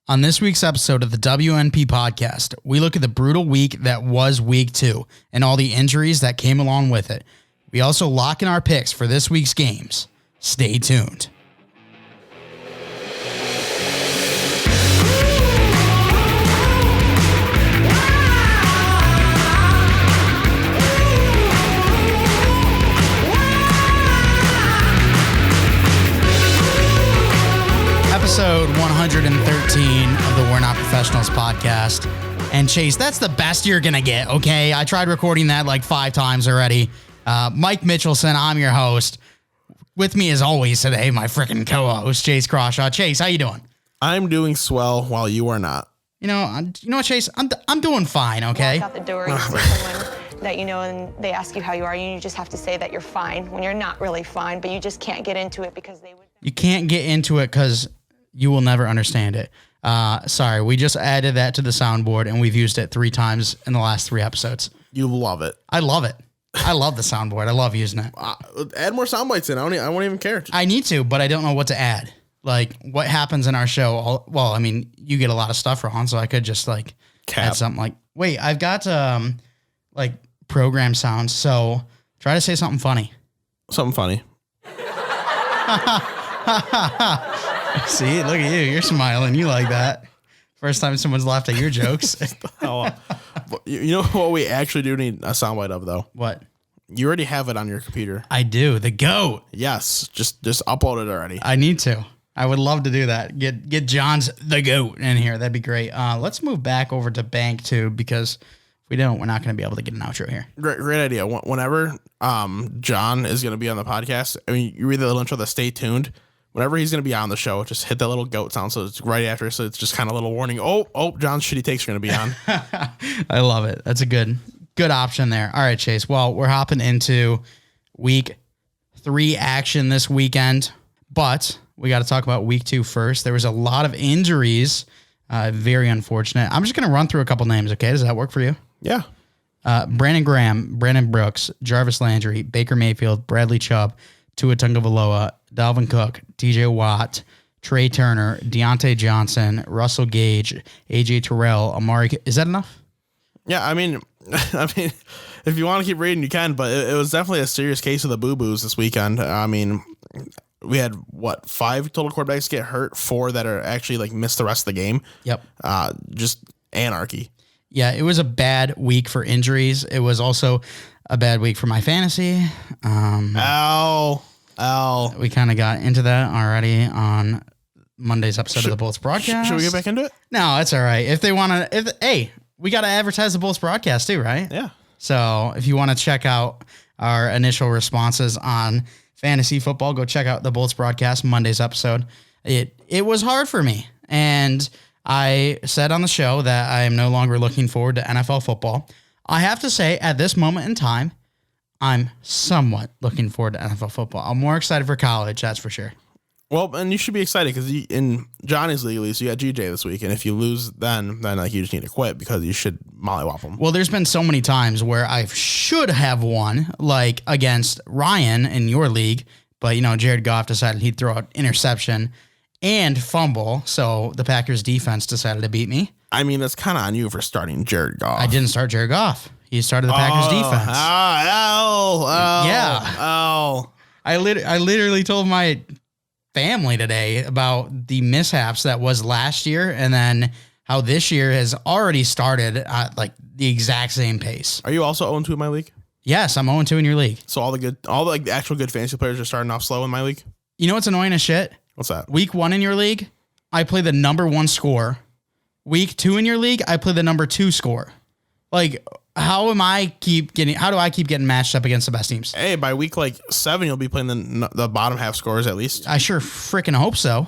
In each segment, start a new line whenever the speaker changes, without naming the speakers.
On this week's episode of the WNP podcast, we look at the brutal week that was week 2 and all the injuries that came along with it. We also lock in our picks for this week's games. Stay tuned. Episode 113 of the We're Not Professionals podcast. And Chase, that's the best you're going to get, okay? I tried recording that like 5 times already. Mike Mitchelson, I'm your host. With me as always today, my freaking co-host, Chase Crawshaw. Chase, how you doing?
I'm doing swell while you are not.
You know what, Chase? I'm doing fine, okay?
Walk out the door, you see someone that you know, and they ask you how you are, and you just have to say that you're fine when you're not really fine, but you just can't get into it because they would.
You can't get into it because you will never understand it. Sorry, we just added that to the soundboard, and we've used it 3 times in the last 3 episodes.
You love it.
I love it. I love the soundboard. I love using it.
Add more sound bites in. I won't even care.
I need to, but I don't know what to add. Like, what happens in our show? Well, I mean, you get a lot of stuff wrong, so I could just, like, add something like, wait, I've got, like, program sounds, so try to say something funny.
Something funny.
See, look at you. You're smiling. You like that. First time someone's laughed at your jokes.
You know what we actually do need a soundbite of, though?
What?
You already have it on your computer.
I do. The GOAT.
Yes. Just upload it already.
I need to. I would love to do that. Get John's The GOAT in here. That'd be great. Let's move back over to Bank, too, because if we don't, we're not going to be able to get an outro here.
Great idea. Whenever John is going to be on the podcast, I mean, you read the little intro, the stay tuned. Whenever he's going to be on the show, just hit that little goat sound. So it's right after. So it's just kind of a little warning. Oh, John's shitty takes are going to be on.
I love it. That's a good option there. All right, Chase. Well, we're hopping into week 3 action this weekend, but we got to talk about week 2 first. There was a lot of injuries. Very unfortunate. I'm just going to run through a couple names. Okay. Does that work for you?
Yeah.
Brandon Graham, Brandon Brooks, Jarvis Landry, Baker Mayfield, Bradley Chubb, Tua Tagovailoa, Dalvin Cook, TJ Watt, Trey Turner, Deontay Johnson, Russell Gage, AJ Terrell, Amari. Is that enough?
Yeah, I mean, if you want to keep reading, you can, but it was definitely a serious case of the boo-boos this weekend. I mean, we had, 5 total quarterbacks get hurt, 4 that are actually, like, missed the rest of the game.
Yep.
Just anarchy.
Yeah, it was a bad week for injuries. It was also a bad week for my fantasy.
Ow.
We kind of got into that already on Monday's episode of the Bullets broadcast.
Should we get back into it?
No, it's all right. If they want to, hey, we got to advertise the Bullets broadcast too, right?
Yeah.
So if you want to check out our initial responses on fantasy football, go check out the Bullets broadcast, Monday's episode. It was hard for me. And I said on the show that I am no longer looking forward to NFL football. I have to say, at this moment in time, I'm somewhat looking forward to NFL football. I'm more excited for college, that's for sure.
Well, and you should be excited because in Johnny's league, at least, you got GJ this week. And if you lose then like you just need to quit because you should mollywop them.
Well, there's been so many times where I should have won, like against Ryan in your league. But, Jared Goff decided he'd throw out interception and fumble. So the Packers defense decided to beat me.
I mean, that's kind of on you for starting Jared Goff.
I didn't start Jared Goff. He started the Packers defense.
Yeah.
I literally told my family today about the mishaps that was last year and then how this year has already started at like the exact same pace.
Are you also 0-2 in my league?
Yes, I'm 0-2 in your league.
So all the actual good fantasy players are starting off slow in my league?
You know what's annoying as shit?
What's that?
Week 1 in your league, I play the number 1 score. Week 2 in your league, I play the number 2 score. Like, how do I keep getting matched up against the best teams?
Hey, by week 7, you'll be playing the bottom half scores at least.
I sure freaking hope so.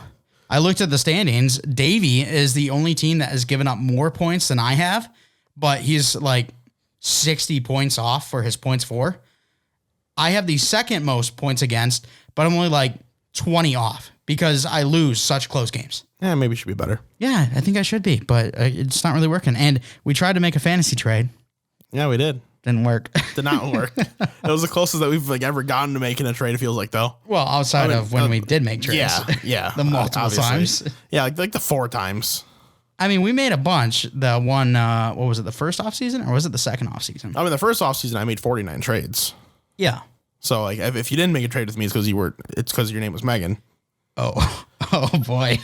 I looked at the standings. Davey is the only team that has given up more points than I have, but he's like 60 points off for his points for. I have the second most points against, but I'm only like 20 off because I lose such close games.
Yeah, maybe it should be better.
Yeah, I think I should be, but it's not really working. And we tried to make a fantasy trade.
Yeah, we did.
Didn't work.
Did not work. It was the closest that we've ever gotten to making a trade, it feels like, though.
Well, outside of when we did make trades.
Yeah.
The multiple
obviously.
times.
Yeah, like the 4 times.
I mean, we made a bunch. The one, what was it, the first offseason or was it the second offseason?
I mean, the first offseason, I made 49 trades.
Yeah.
So, like, if you didn't make a trade with me, it's because your name was Megan.
Oh boy.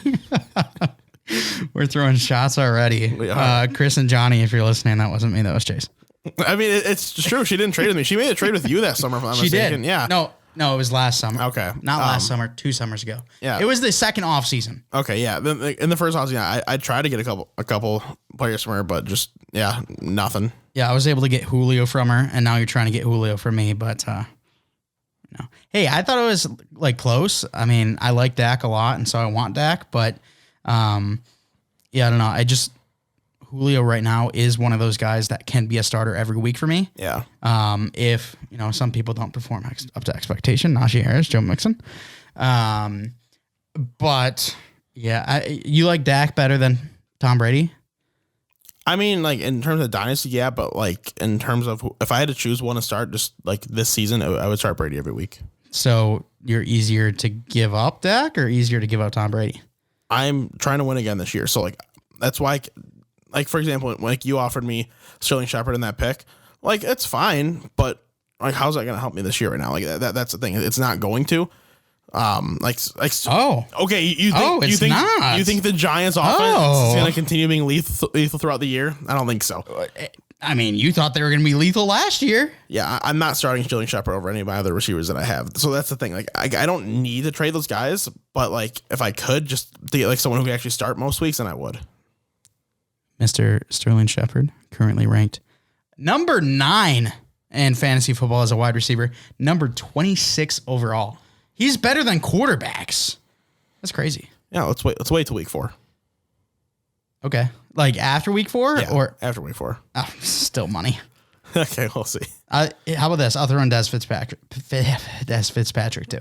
We're throwing shots already. Chris and Johnny, if you're listening, that wasn't me. That was Chase.
I mean, it's true. She didn't trade with me. She made a trade with you that summer, if I'm mistaken.
Did.
Yeah.
No, it was last summer.
Okay.
Not last summer, 2 summers ago.
Yeah.
It was the second off season.
Okay, yeah. Then in the first offseason, I tried to get a couple players from her, but just nothing.
Yeah, I was able to get Julio from her, and now you're trying to get Julio from me, but no. Hey, I thought it was like close. I mean, I like Dak a lot, and so I want Dak, but yeah, I don't know. Julio right now is one of those guys that can be a starter every week for me.
Yeah.
If, some people don't perform up to expectation, Najee Harris, Joe Mixon. But yeah, you like Dak better than Tom Brady?
I mean, like in terms of dynasty, yeah, but like in terms of if I had to choose one to start just like this season, I would start Brady every week.
So you're easier to give up Dak or easier to give up Tom Brady?
I'm trying to win again this year. So like, that's why, like, for example, like you offered me Sterling Shepard in that pick, like it's fine, but like, how's that going to help me this year right now? Like that's the thing. It's not going to, okay. You think the Giants offense is going to continue being lethal throughout the year? I don't think so.
I mean, you thought they were going to be lethal last year.
Yeah, I'm not starting Sterling Shepard over any of my other receivers that I have. So that's the thing. Like, I don't need to trade those guys, but like, if I could just to get like someone who could actually start most weeks, then I would.
Mr. Sterling Shepard, currently ranked number 9 in fantasy football as a wide receiver, number 26 overall. He's better than quarterbacks. That's crazy.
Yeah, let's wait till week 4.
Okay. Like after week 4 or
after week 4?
Oh, still money.
Okay, we'll see.
How about this? I'll throw in Des Fitzpatrick too.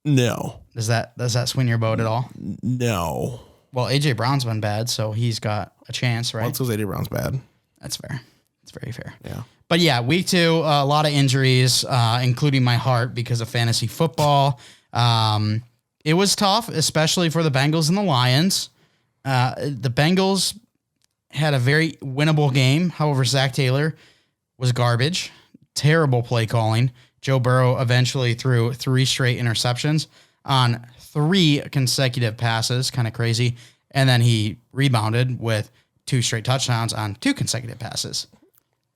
No.
Does that swing your boat at all?
No.
Well, AJ Brown's been bad, so he's got a chance, right?
Well, it's because AJ Brown's bad.
That's fair. It's very fair.
Yeah.
But yeah, week 2, a lot of injuries, including my heart because of fantasy football. It was tough, especially for the Bengals and the Lions. The Bengals had a very winnable game. However, Zach Taylor was garbage. Terrible play calling. Joe Burrow eventually threw 3 straight interceptions on 3 consecutive passes. Kind of crazy. And then he rebounded with 2 straight touchdowns on 2 consecutive passes.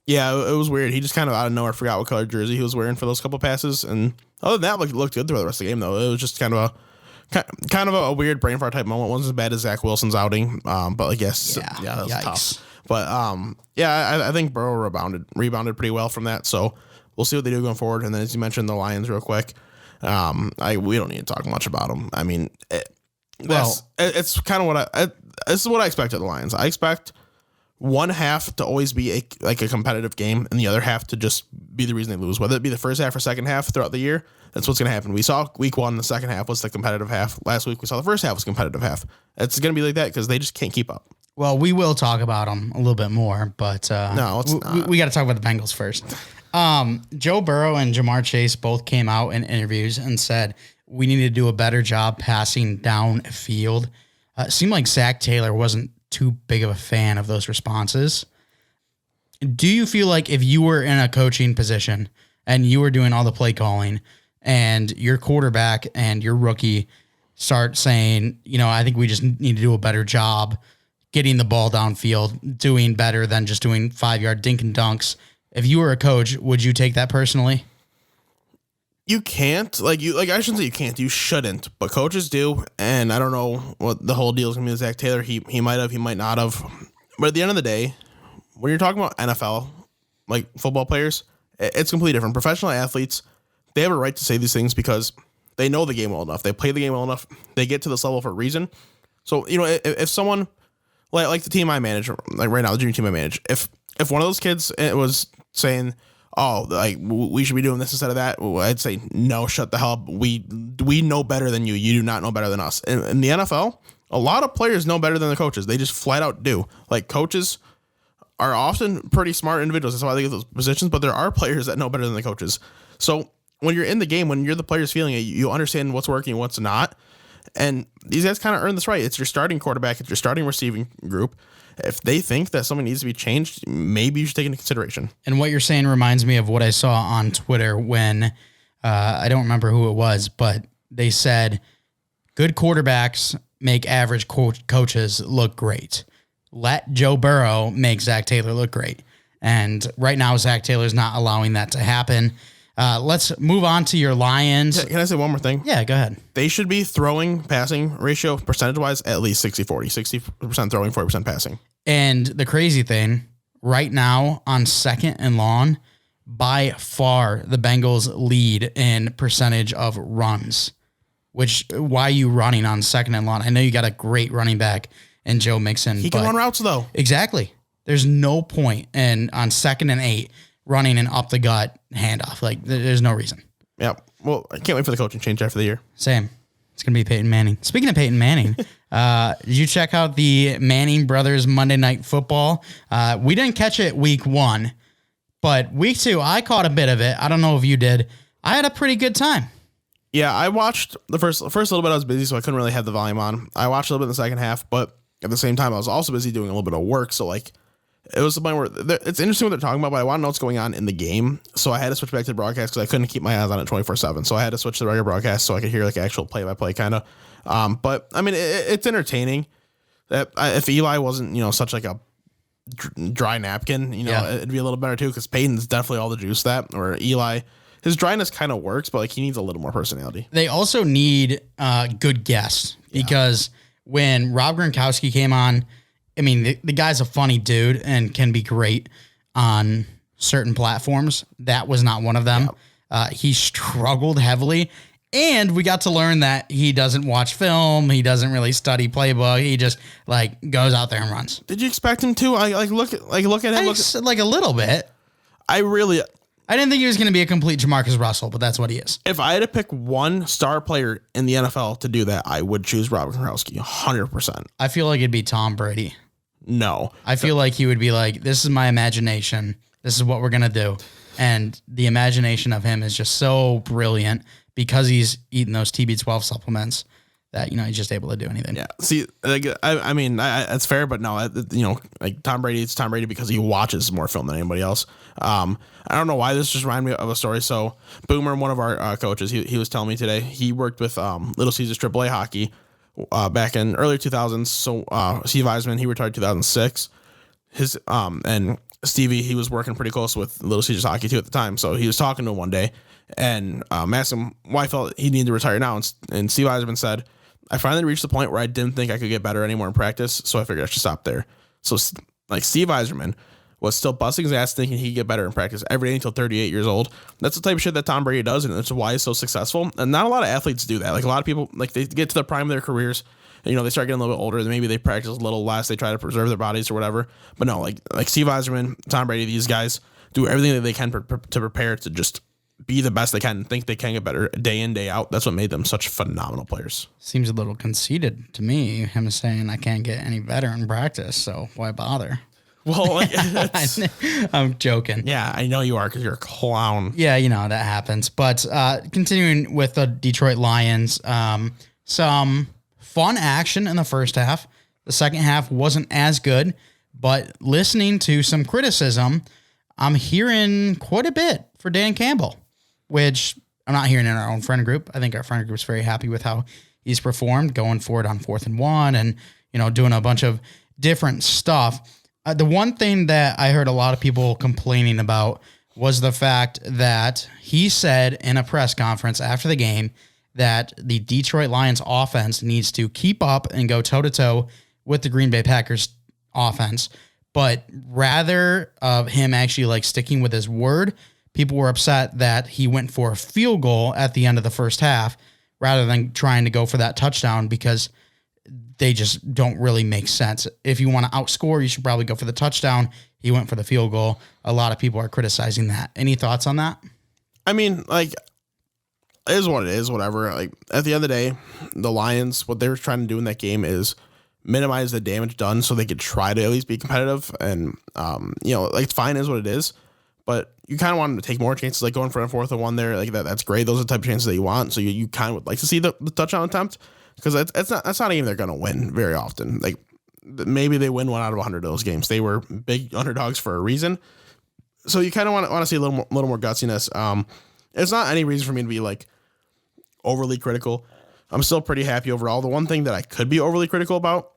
Yeah, it was weird. He just kind of out of nowhere forgot what color jersey he was wearing for those couple passes. And other than that, like, it looked good throughout the rest of the game, though. It was just kind of a weird brain fart type moment. It wasn't as bad as Zach Wilson's outing, but I guess that was tough. But I think Burrow rebounded pretty well from that. So we'll see what they do going forward. And then, as you mentioned, the Lions real quick. We don't need to talk much about them. I mean, it's kind of this is what I expect of the Lions. I expect one half to always be a competitive game, and the other half to just be the reason they lose. Whether it be the first half or second half throughout the year, that's what's going to happen. We saw week 1, the second half was the competitive half. Last week we saw the first half was competitive half. It's going to be like that because they just can't keep up.
Well, we will talk about them a little bit more, but
no,
we got to talk about the Bengals first. Joe Burrow and Jamar Chase both came out in interviews and said we need to do a better job passing downfield. It seemed like Zach Taylor wasn't too big of a fan of those responses. Do you feel like if you were in a coaching position and you were doing all the play calling and your quarterback and your rookie start saying, I think we just need to do a better job getting the ball downfield, doing better than just doing 5-yard dink and dunks. If you were a coach, would you take that personally?
You can't. I shouldn't say you can't. You shouldn't. But coaches do. And I don't know what the whole deal is going to be with Zach Taylor. He might have. He might not have. But at the end of the day, when you're talking about NFL, like football players, it's completely different. Professional athletes, they have a right to say these things because they know the game well enough. They play the game well enough. They get to this level for a reason. So, if someone, like the team I manage, like right now, the junior team I manage, if one of those kids was saying, oh, like we should be doing this instead of that, I'd say, no, shut the hell up. We know better than you. You do not know better than us. In the NFL, a lot of players know better than the coaches. They just flat out do. Like, coaches are often pretty smart individuals. That's why they get those positions, but there are players that know better than the coaches. So when you're in the game, when you're the players feeling it, you understand what's working and what's not. And these guys kind of earn this right. It's your starting quarterback. It's your starting receiving group. If they think that something needs to be changed, maybe you should take it into consideration.
And what you're saying reminds me of what I saw on Twitter when I don't remember who it was, but they said good quarterbacks make average coaches look great. Let Joe Burrow make Zach Taylor look great. And right now, Zach Taylor's not allowing that to happen. Let's move on to your Lions.
Can I say one more thing?
Yeah, go ahead.
They should be throwing passing ratio percentage-wise at least 60-40. 60% throwing, 40% passing.
And the crazy thing, right now on second and long, by far the Bengals lead in percentage of runs. Which, why are you running on second and long? I know you got a great running back in Joe Mixon.
He can run routes, though.
Exactly. There's no point in on 2nd and 8 running an up the gut handoff. Like, there's no reason.
Yeah. Well, I can't wait for the coaching change after the year.
Same. It's going to be Peyton Manning. Speaking of Peyton Manning, did you check out the Manning Brothers Monday Night Football? We didn't catch it week 1, but week 2, I caught a bit of it. I don't know if you did. I had a pretty good time.
Yeah, I watched the first little bit. I was busy, so I couldn't really have the volume on. I watched a little bit in the second half, but at the same time, I was also busy doing a little bit of work. So, like, it was the point where it's interesting what they're talking about, but I want to know what's going on in the game. So I had to switch back to the broadcast because I couldn't keep my eyes on it 24/7. So I had to switch to the regular broadcast so I could hear like actual play-by-play kind of. But I mean, it's entertaining. If Eli wasn't, such like a dry napkin, it'd be a little better too. Because Peyton's definitely all the juice or Eli. His dryness kind of works, but like he needs a little more personality.
They also need good guests because when Rob Gronkowski came on, I mean, the guy's a funny dude and can be great on certain platforms. That was not one of them. He struggled heavily, and we got to learn that he doesn't watch film. He doesn't really study playbook. He just like goes out there and runs.
Did you expect him to? Look at him.
Like a little bit.
I
didn't think he was going to be a complete Jamarcus Russell, but that's what he is.
If I had to pick one star player in the NFL to do that, I would choose Robert Gronkowski 100%.
I feel like it'd be Tom Brady.
No.
I feel like he would be like, this is my imagination. This is what we're going to do. And the imagination of him is just so brilliant because he's eating those TB12 supplements that, he's just able to do anything.
Yeah. See, like, I mean, that's fair, but no, like Tom Brady, it's Tom Brady because he watches more film than anybody else. I don't know why this just reminded me of a story. So Boomer, one of our coaches, he was telling me today, he worked with Little Caesars AAA hockey back in early 2000s. So Steve Wiseman, he retired 2006. And Stevie, he was working pretty close with Little Caesars hockey too at the time. So he was talking to him one day and asked him why he felt he needed to retire now. And Steve Wiseman said, I finally reached the point where I didn't think I could get better anymore in practice, so I figured I should stop there. So, like, Steve Eiserman was still busting his ass thinking he could get better in practice every day until 38 years old. That's the type of shit that Tom Brady does, and that's why he's so successful. And not a lot of athletes do that. Like, a lot of people, like, they get to the prime of their careers, and, they start getting a little bit older, and maybe they practice a little less, they try to preserve their bodies or whatever. But no, like Steve Eiserman, Tom Brady, these guys do everything that they can to prepare to just be the best they can and think they can get better day in, day out. That's what made them such phenomenal players.
Seems a little conceited to me, him saying I can't get any better in practice, so why bother?
Well, like,
I'm joking.
Yeah, I know you are because you're a clown.
Yeah, that happens. But continuing with the Detroit Lions, some fun action in the first half. The second half wasn't as good, but listening to some criticism, I'm hearing quite a bit for Dan Campbell, which I'm not hearing in our own friend group. I think our friend group is very happy with how he's performed going forward on 4th and 1 and, doing a bunch of different stuff. The one thing that I heard a lot of people complaining about was the fact that he said in a press conference after the game that the Detroit Lions offense needs to keep up and go toe-to-toe with the Green Bay Packers offense. But rather of him actually like sticking with his word, people were upset that he went for a field goal at the end of the first half rather than trying to go for that touchdown because they just don't really make sense. If you want to outscore, you should probably go for the touchdown. He went for the field goal. A lot of people are criticizing that. Any thoughts on that?
I mean, like, it is what it is, whatever. Like, at the end of the day, the Lions, what they were trying to do in that game is minimize the damage done so they could try to at least be competitive. And, like, it's fine is what it is. But you kind of want them to take more chances, like going for a 4th and 1 there. Like, that's great. Those are the type of chances that you want. So you kind of would like to see the touchdown attempt because that's not a game they're going to win very often. Like maybe they win 1 out of 100 of those games. They were big underdogs for a reason. So you kind of want to see a little more gutsiness. It's not any reason for me to be like overly critical. I'm still pretty happy overall. The one thing that I could be overly critical about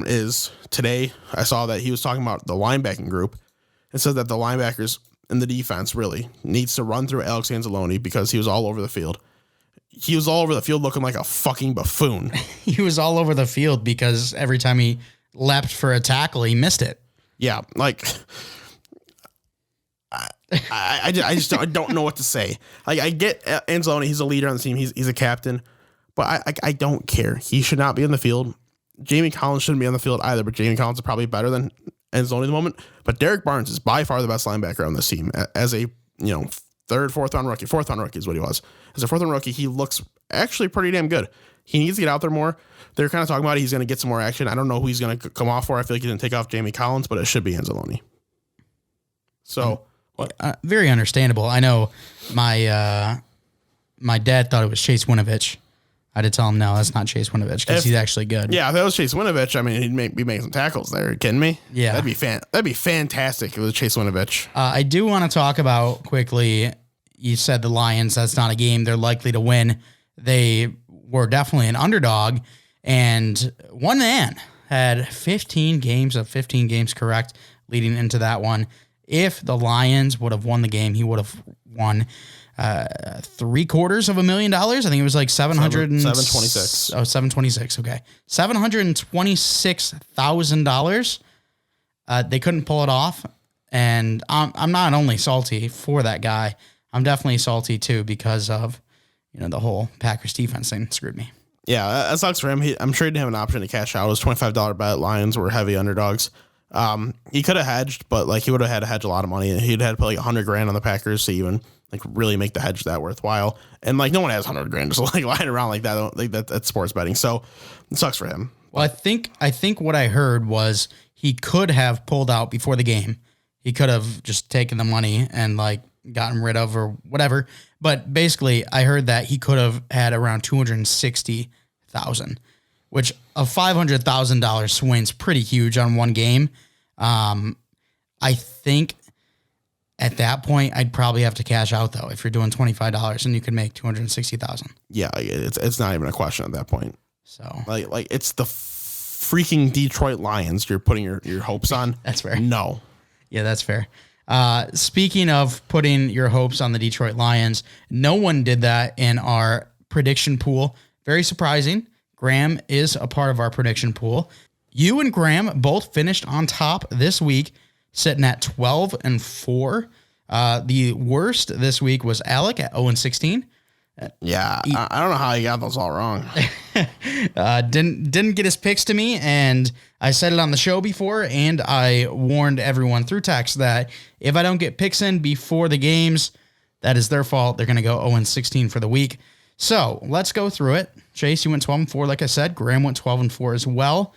is today I saw that he was talking about the linebacking group and said that the linebackers in the defense really needs to run through Alex Anzalone because he was all over the field. He was all over the field looking like a fucking buffoon.
He was all over the field because every time he leapt for a tackle, he missed it.
Yeah, like I just don't know what to say. Like I get Anzalone, he's a leader on the team, he's a captain, but I don't care. He should not be in the field. Jamie Collins shouldn't be on the field either, but Jamie Collins is probably better than Anzalone at the moment. But Derek Barnes is by far the best linebacker on this team as a fourth round rookie is what he was. As a fourth round rookie, he looks actually pretty damn good. He needs to get out there more. They're kind of talking about he's going to get some more action. I don't know who he's going to come off for. I feel like he didn't take off Jamie Collins, but it should be Anzalone. So
very understandable. I know my dad thought it was Chase Winovich. I had to tell him, no, that's not Chase Winovich because he's actually good.
Yeah, if that was Chase Winovich, I mean, he'd be making some tackles there. Are you kidding me?
Yeah.
That'd be fantastic if it was Chase Winovich.
I do want to talk about quickly, you said the Lions, that's not a game they're likely to win. They were definitely an underdog, and one man had 15 games correct leading into that one. If the Lions would have won the game, he would have won $750,000. I think it was like
726.
Oh, 726. Okay. $726,000. They couldn't pull it off. And I'm not only salty for that guy, I'm definitely salty too, because of, the whole Packers defense thing screwed me.
Yeah. That sucks for him. I'm sure he didn't have an option to cash out. It was $25 bet. Lions were heavy underdogs. He could have hedged, but like he would have had to hedge a lot of money. He'd had to put like $100,000 on the Packers to even like really make the hedge that worthwhile. And like no one has $100,000 just like lying around like that. Like that's sports betting. So it sucks for him.
Well, I think what I heard was he could have pulled out before the game. He could have just taken the money and like gotten rid of or whatever. But basically I heard that he could have had around $260,000, which a $500,000 swing's pretty huge on one game. I think at that point I'd probably have to cash out though. If you're doing $25 and you can make $260,000.
Yeah, it's not even a question at that point.
So
like it's the freaking Detroit Lions you're putting your hopes on.
That's fair.
No.
Yeah, that's fair. Speaking of putting your hopes on the Detroit Lions, no one did that in our prediction pool. Very surprising. Graham is a part of our prediction pool. You and Graham both finished on top this week, sitting at 12-4. The worst this week was Alec at 0-16.
Yeah, I don't know how he got those all wrong.
Didn't get his picks to me, and I said it on the show before, and I warned everyone through text that if I don't get picks in before the games, that is their fault. They're going to go 0-16 for the week. So let's go through it. Chase, you went 12-4, like I said. Graham went 12-4 as well.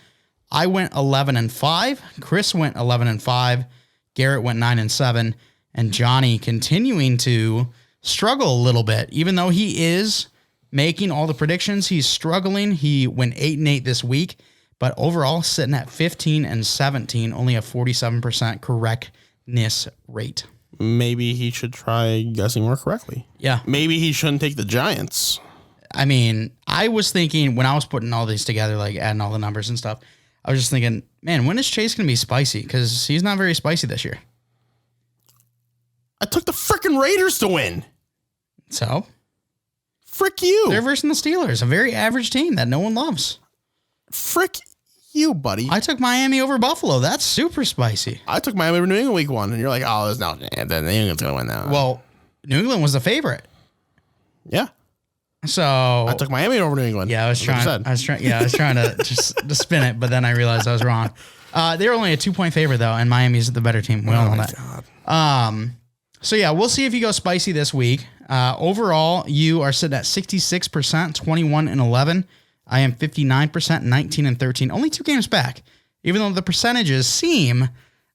I went 11-5. Chris went 11-5. Garrett went 9-7. And Johnny continuing to struggle a little bit. Even though he is making all the predictions, he's struggling. He went 8-8 this week, but overall sitting at 15-17, only a 47% correctness rate.
Maybe he should try guessing more correctly.
Yeah.
Maybe he shouldn't take the Giants.
I mean, I was thinking when I was putting all these together, like adding all the numbers and stuff, I was just thinking, man, when is Chase going to be spicy? Because he's not very spicy this year.
I took the freaking Raiders to win.
So?
Frick you.
They're versus the Steelers, a very average team that no one loves.
Frick you, buddy.
I took Miami over Buffalo. That's super spicy.
I took Miami over New England week 1, and you're like, oh, there's no, New England's going to win that.
Well, New England was the favorite.
Yeah.
So
I took Miami over New England.
Yeah, I was trying to just to spin it, but then I realized I was wrong. They were only a 2-point favorite though, and Miami's the better team. We all know that. God. So yeah, we'll see if you go spicy this week. Overall, you are sitting at 66%, 21-11. I am 59%, 19-13. Only 2 games back. Even though the percentages seem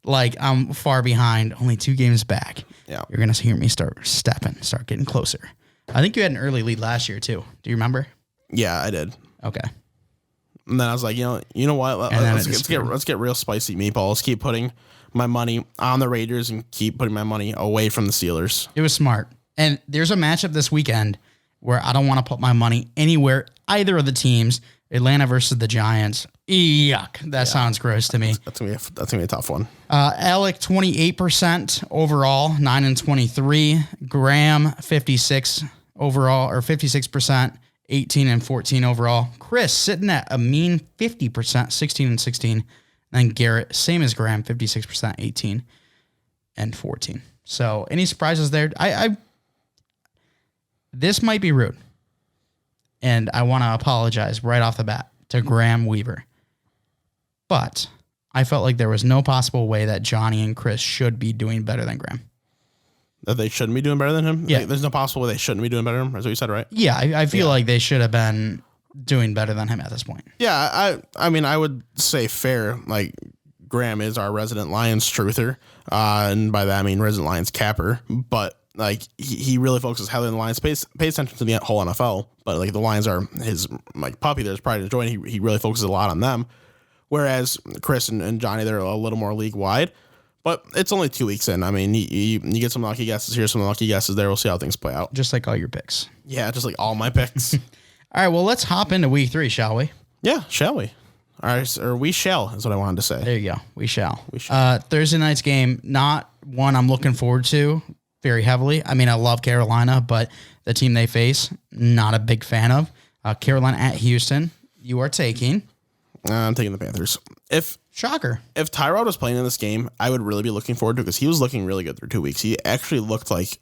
like I'm far behind, only 2 games back.
Yeah.
You're gonna hear me start stepping, start getting closer. I think you had an early lead last year too. Do you remember?
Yeah, I did.
Okay.
And then I was like, you know what? Let's get real spicy meatballs. Keep putting my money on the Raiders and keep putting my money away from the Steelers.
It was smart. And there's a matchup this weekend where I don't want to put my money anywhere, either of the teams. Atlanta versus the Giants. Yuck. That sounds gross to me.
That's gonna be a tough one.
Alec, 28% overall, 9-23. Graham, 56 overall, or 56%, 18-14 overall. Chris sitting at a mean 50%, 16-16. And then Garrett, same as Graham, 56%, 18-14. So any surprises there? This might be rude. And I want to apologize right off the bat to Graham Weaver. But I felt like there was no possible way that Johnny and Chris should be doing better than Graham.
That they shouldn't be doing better than him?
Yeah.
Like, there's no possible way they shouldn't be doing better than him? That's what you said, right?
Yeah, I feel like they should have been doing better than him at this point.
Yeah, I mean, I would say fair. Like, Graham is our resident Lions truther. And by that, I mean resident Lions capper. But, like, he really focuses heavily on the Lions, pays attention to the whole NFL. But, like, the Lions are his, like, puppy. There's pride and joy, and he really focuses a lot on them. Whereas Chris and Johnny, they're a little more league-wide. But it's only 2 weeks in. I mean, you get some lucky guesses here, some lucky guesses there. We'll see how things play out.
Just like all your picks.
Yeah, just like all my picks.
All right, well, let's hop into week 3, shall we?
Yeah, shall we? All right, or we shall is what I wanted to say.
There you go. We shall. Thursday night's game, not one I'm looking forward to very heavily. I mean, I love Carolina, but the team they face, not a big fan of. Carolina at Houston. You are taking?
I'm taking the Panthers.
Shocker.
If Tyrod was playing in this game, I would really be looking forward to it because he was looking really good through 2 weeks. He actually looked like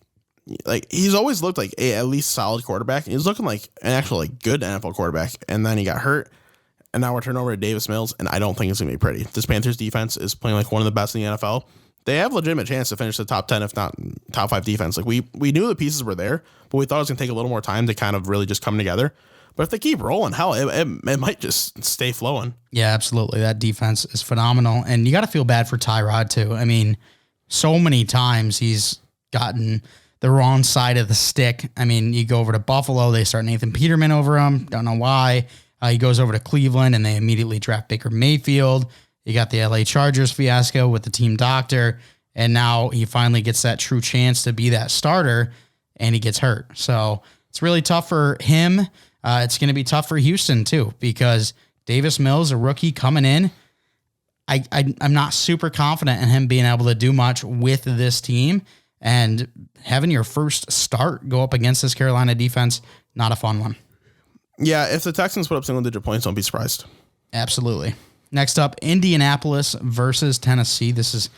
he's always looked like a at least solid quarterback. He was looking like an actual like good NFL quarterback, and then he got hurt, and now we're turning over to Davis Mills, and I don't think it's gonna be pretty. This Panthers defense is playing like one of the best in the NFL. They have a legitimate chance to finish the top 10, if not top 5 defense. Like we knew the pieces were there, but we thought it was gonna take a little more time to kind of really just come together. But if they keep rolling, hell, it might just stay flowing.
Yeah, absolutely. That defense is phenomenal. And you got to feel bad for Tyrod, too. I mean, so many times he's gotten the wrong side of the stick. I mean, you go over to Buffalo, they start Nathan Peterman over him. Don't know why. He goes over to Cleveland, and they immediately draft Baker Mayfield. You got the LA Chargers fiasco with the team doctor. And now he finally gets that true chance to be that starter, and he gets hurt. So it's really tough for him. It's going to be tough for Houston, too, because Davis Mills, a rookie coming in, I'm not super confident in him being able to do much with this team. And having your first start go up against this Carolina defense, not a fun one.
Yeah, if the Texans put up single-digit points, don't be surprised.
Absolutely. Next up, Indianapolis versus Tennessee. This is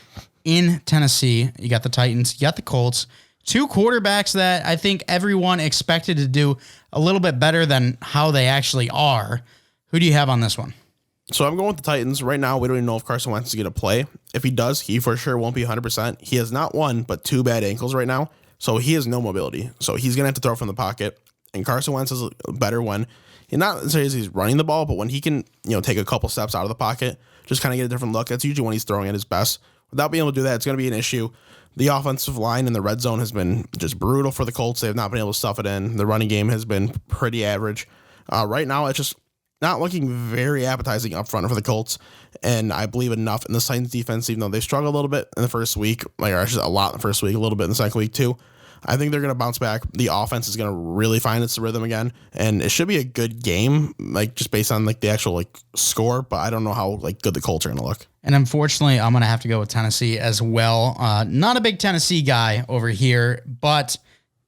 in Tennessee. You got the Titans, you got the Colts. 2 quarterbacks that I think everyone expected to do a little bit better than how they actually are. Who do you have on this one?
So I'm going with the Titans. Right now, we don't even know if Carson Wentz is going to play. If he does, he for sure won't be 100%. He has not 1, but 2 bad ankles right now. So he has no mobility. So he's going to have to throw from the pocket. And Carson Wentz is better when, not necessarily as he's running the ball, but when he can, take a couple steps out of the pocket, just kind of get a different look. That's usually when he's throwing at his best. Without being able to do that, it's going to be an issue. The offensive line in the red zone has been just brutal for the Colts. They have not been able to stuff it in. The running game has been pretty average. Right now, it's just not looking very appetizing up front for the Colts. And I believe enough in the Titans defense, even though they struggled a little bit in the first week, or actually a lot in the first week, a little bit in the second week too. I think they're going to bounce back. The offense is going to really find its rhythm again. And it should be a good game, just based on the actual score. But I don't know how good the Colts are going to look.
And unfortunately, I'm going to have to go with Tennessee as well. Not a big Tennessee guy over here, but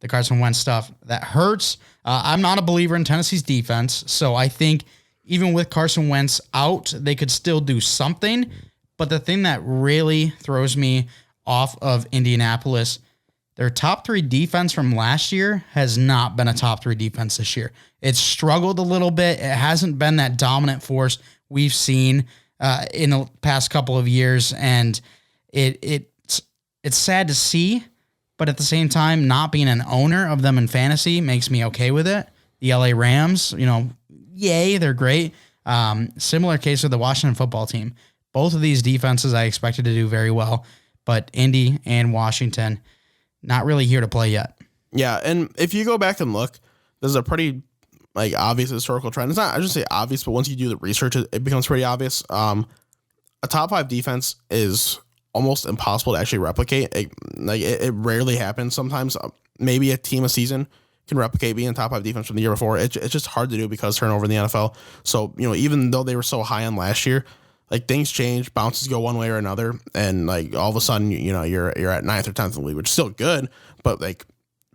the Carson Wentz stuff, that hurts. I'm not a believer in Tennessee's defense, so I think even with Carson Wentz out, they could still do something. But the thing that really throws me off of Indianapolis, their top 3 defense from last year has not been a top 3 defense this year. It's struggled a little bit. It hasn't been that dominant force we've seen in the past couple of years, and it's sad to see, but at the same time, not being an owner of them in fantasy makes me okay with it. The LA Rams, yay, they're great. Similar case with the Washington football team. Both of these defenses I expected to do very well, but Indy and Washington, not really here to play yet.
Yeah, and if you go back and look, this is a pretty like obvious historical trend. It's not, I shouldn't say obvious, but once you do the research, it becomes pretty obvious. A top 5 defense is almost impossible to actually replicate. It rarely happens. Sometimes maybe a team a season can replicate being a top 5 defense from the year before. It's just hard to do because turnover in the NFL. So, even though they were so high on last year, like things change, bounces go one way or another. And like all of a sudden, you're at 9th or 10th in the league, which is still good, but like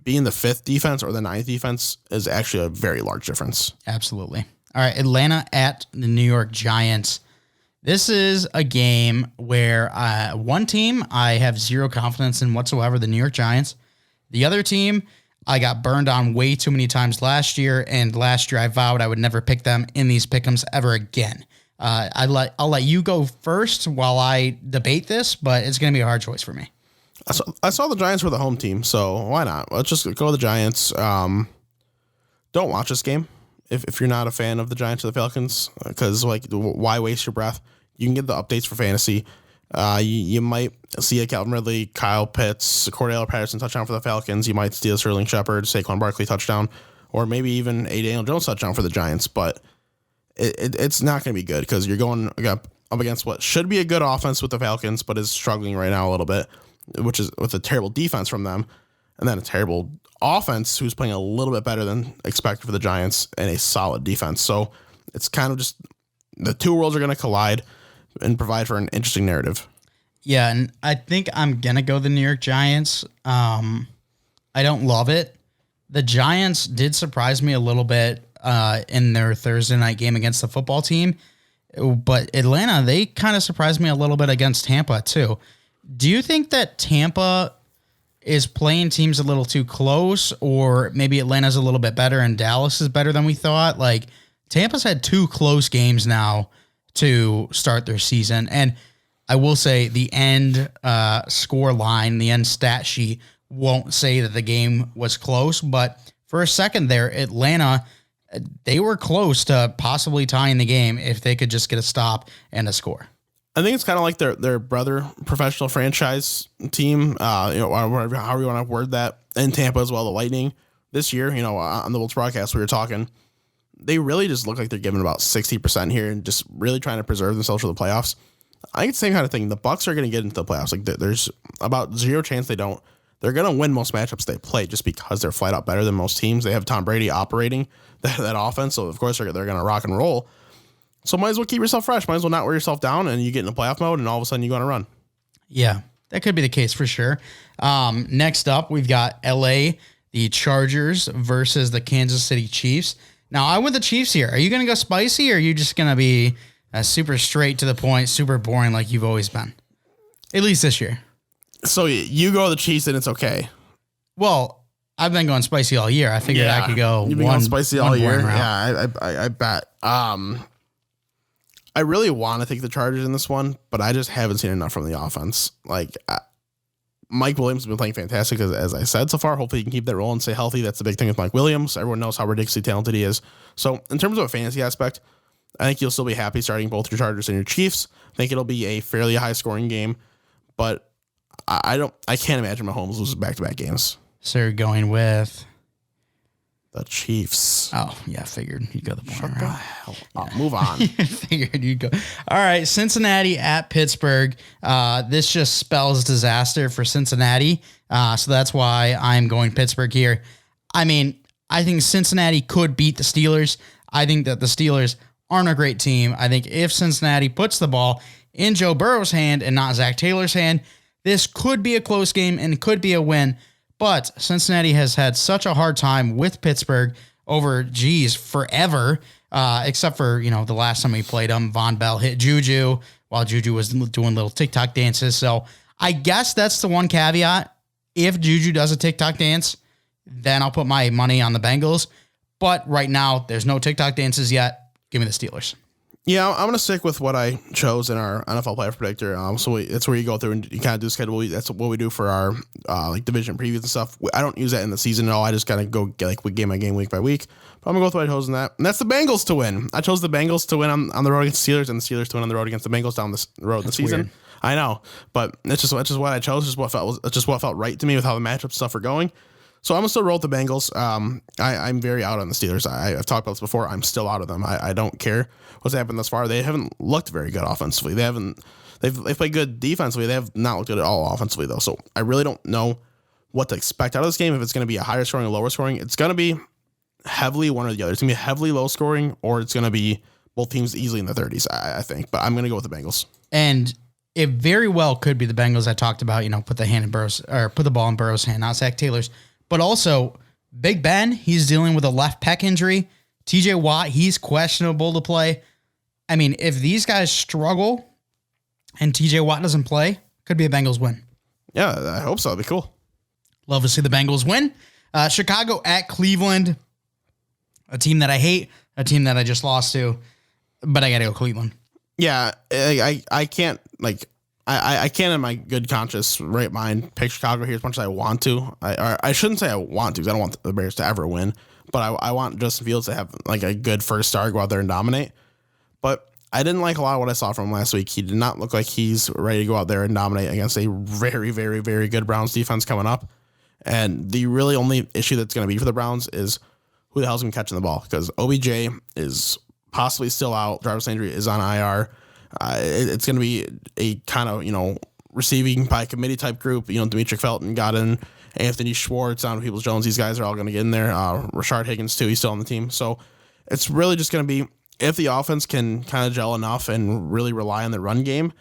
being the 5th defense or the 9th defense is actually a very large difference.
Absolutely. All right. Atlanta at the New York Giants. This is a game where one team I have zero confidence in whatsoever, the New York Giants. The other team, I got burned on way too many times last year, and last year I vowed I would never pick them in these pick'ems ever again. I'll let you go first while I debate this, but it's going to be a hard choice for me.
I saw the Giants were the home team, so why not? Let's just go with the Giants. Don't watch this game if you're not a fan of the Giants or the Falcons, because like, why waste your breath? You can get the updates for fantasy. You might see a Calvin Ridley, Kyle Pitts, Cordell Patterson touchdown for the Falcons. You might see a Sterling Shepard, Saquon Barkley touchdown, or maybe even a Daniel Jones touchdown for the Giants. But it's not going to be good because you're going up against what should be a good offense with the Falcons, but is struggling right now a little bit, which is with a terrible defense from them, and then a terrible offense who's playing a little bit better than expected for the Giants and a solid defense. So it's kind of just the two worlds are going to collide and provide for an interesting narrative.
Yeah, and I think I'm going to go the New York Giants. I don't love it. The Giants did surprise me a little bit in their Thursday night game against the football team, but Atlanta, they kind of surprised me a little bit against Tampa too. Do you think that Tampa is playing teams a little too close, or maybe Atlanta's a little bit better and Dallas is better than we thought? Like, Tampa's had 2 close games now to start their season. And I will say the end score line, the end stat sheet won't say that the game was close, but for a second there, Atlanta, they were close to possibly tying the game if they could just get a stop and a score.
I think it's kind of like their brother professional franchise team, however you want to word that, in Tampa as well, the Lightning. This year, on the Bolts broadcast, we were talking, they really just look like they're giving about 60% here and just really trying to preserve themselves for the playoffs. I think it's the same kind of thing. The Bucks are going to get into the playoffs. Like, there's about zero chance they don't. They're going to win most matchups they play just because they're flat out better than most teams. They have Tom Brady operating that offense, so of course they're going to rock and roll. So might as well keep yourself fresh. Might as well not wear yourself down, and you get in the playoff mode, and all of a sudden you go on a run.
Yeah, that could be the case for sure. Next up, we've got L.A., the Chargers versus the Kansas City Chiefs. Now, I went the Chiefs here. Are you going to go spicy, or are you just going to be super straight to the point, super boring like you've always been? At least this year.
So you go the Chiefs, and it's okay.
Well, I've been going spicy all year. I figured I could go.
You've been going spicy all year. Yeah, I bet. I really want to take the Chargers in this one, but I just haven't seen enough from the offense. Like, Mike Williams has been playing fantastic, as I said so far. Hopefully he can keep that role and stay healthy. That's the big thing with Mike Williams. Everyone knows how ridiculously talented he is. So in terms of a fantasy aspect, I think you'll still be happy starting both your Chargers and your Chiefs. I think it'll be a fairly high scoring game, but I can't imagine Mahomes loses back-to-back games.
So you're going with
the Chiefs.
Oh, yeah, figured you'd go the point.
The hell up. Move on.
Figured you'd go. All right, Cincinnati at Pittsburgh. This just spells disaster for Cincinnati. So that's why I'm going Pittsburgh here. I mean, I think Cincinnati could beat the Steelers. I think that the Steelers aren't a great team. I think if Cincinnati puts the ball in Joe Burrow's hand and not Zach Taylor's hand, this could be a close game and could be a win. But Cincinnati has had such a hard time with Pittsburgh over, forever, except for, the last time we played them. Von Bell hit Juju while Juju was doing little TikTok dances. So I guess that's the one caveat. If Juju does a TikTok dance, then I'll put my money on the Bengals. But right now, there's no TikTok dances yet. Give me the Steelers.
Yeah, I'm going to stick with what I chose in our NFL Player Predictor. That's where you go through and you kind of do schedule. That's what we do for our division previews and stuff. I don't use that in the season at all. I just kind of go game by game, week by week. But I'm going to go with what I chose in that. And that's the Bengals to win. I chose the Bengals to win on the road against the Steelers and the Steelers to win on the road against the Bengals down the road in the season.
Weird.
I know, but it's just what I chose. Just what felt right to me with how the matchup stuff are going. So I'm gonna still roll with the Bengals. I'm very out on the Steelers. I've talked about this before. I'm still out of them. I don't care what's happened thus far. They haven't looked very good offensively. They've played good defensively. They have not looked good at all offensively though. So I really don't know what to expect out of this game. If it's going to be a higher scoring or lower scoring, it's going to be heavily one or the other. It's going to be heavily low scoring, or it's going to be both teams easily in the 30s. I think, but I'm going to go with the Bengals.
And it very well could be the Bengals I talked about. Put the ball in Burrow's hand, not Zach Taylor's. But also, Big Ben, he's dealing with a left pec injury. TJ Watt, he's questionable to play. I mean, if these guys struggle and TJ Watt doesn't play, could be a Bengals win.
Yeah, I hope so. That'd be cool.
Love to see the Bengals win. Chicago at Cleveland, a team that I hate, a team that I just lost to, but I got to go Cleveland.
Yeah, I can't I can't in my good conscience, right mind, pick Chicago here as much as I want to. I shouldn't say I want to, because I don't want the Bears to ever win. But I want Justin Fields to have like a good first start, go out there and dominate. But I didn't like a lot of what I saw from him last week. He did not look like he's ready to go out there and dominate against a very, very, very good Browns defense coming up. And the really only issue that's going to be for the Browns is who the hell's going to be catching the ball, because OBJ is possibly still out. Jarvis Landry is on IR. It's going to be a kind of, receiving by committee type group. Demetric Felton got in, Anthony Schwartz, Donovan Peoples-Jones. These guys are all going to get in there. Rashard Higgins, too. He's still on the team. So it's really just going to be, if the offense can kind of gel enough and really rely on the run game,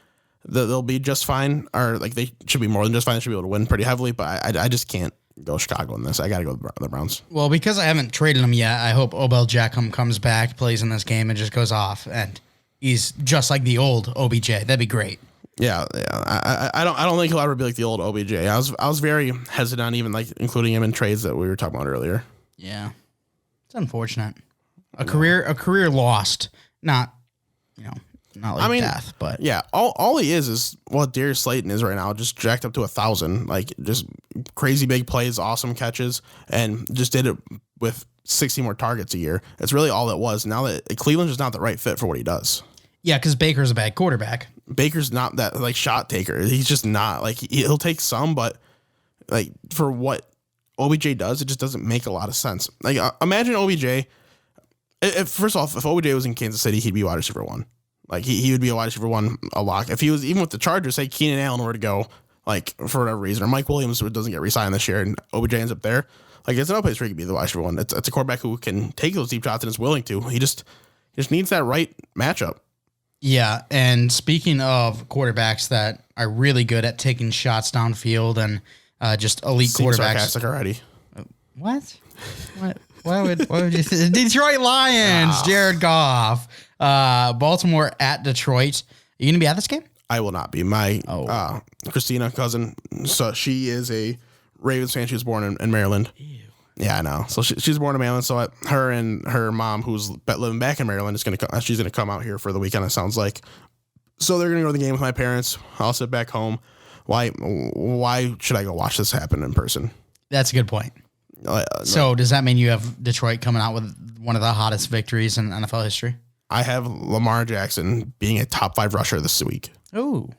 they'll be just fine. Or they should be more than just fine. They should be able to win pretty heavily. But I just can't go Chicago in this. I got to go with the Browns.
Well, because I haven't traded him yet, I hope Odell Beckham comes back, plays in this game, and just goes off. And he's just like the old OBJ. That'd be great.
Yeah. I don't think he'll ever be like the old OBJ. I was very hesitant on even including him in trades that we were talking about earlier.
Yeah, it's unfortunate. A career lost. Not like death, but
yeah. All he is what Darius Slayton is right now, just jacked up to 1,000. Just crazy big plays, awesome catches, and just did it with 60 more targets a year. That's really all it was. Now that Cleveland's just not the right fit for what he does.
Yeah, because Baker's a bad quarterback.
Baker's not that shot taker. He's just not he'll take some, but for what OBJ does, it just doesn't make a lot of sense. Imagine OBJ. First off, if OBJ was in Kansas City, he'd be wide receiver one. He would be a wide receiver one, a lock. If he was even with the Chargers, say Keenan Allen were to go, for whatever reason, or Mike Williams doesn't get re-signed this year, and OBJ ends up there, it's another place where he could be the wide receiver one. It's a quarterback who can take those deep shots and is willing to. He just needs that right matchup.
Yeah, and speaking of quarterbacks that are really good at taking shots downfield and just elite quarterbacks.
Sarcastic already.
What? Why would you say Detroit Lions, Jared Goff, Baltimore at Detroit. Are you going to be at this game?
I will not be. My Christina cousin, so she is a Ravens fan. She was born in Maryland. Ew. Yeah, I know. So she's born in Maryland. So her and her mom, who's living back in Maryland, she's going to come out here for the weekend, it sounds like. So they're going to go to the game with my parents. I'll sit back home. Why should I go watch this happen in person?
That's a good point. So does that mean you have Detroit coming out with one of the hottest victories in NFL history?
I have Lamar Jackson being a top 5 rusher this week.
Oh.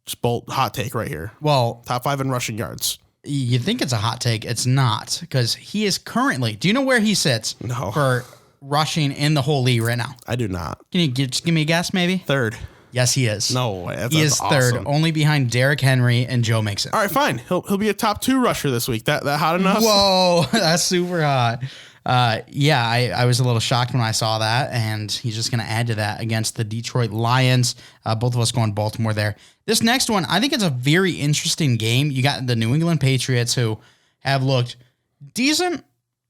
Just bold hot take right here.
Well,
top 5 in rushing yards.
You think it's a hot take. It's not, because he is currently, do you know where he sits for rushing in the whole league right now?
I do not.
Can you just give me a guess maybe?
3rd.
Yes, he is.
No way.
He is
awesome.
3rd, only behind Derrick Henry and Joe Mixon.
All right, fine. He'll be a top 2 rusher this week. That hot enough?
Whoa, that's super hot. Yeah, I was a little shocked when I saw that, and he's just going to add to that against the Detroit Lions. Both of us going Baltimore there. This next one, I think it's a very interesting game. You got the New England Patriots, who have looked decent,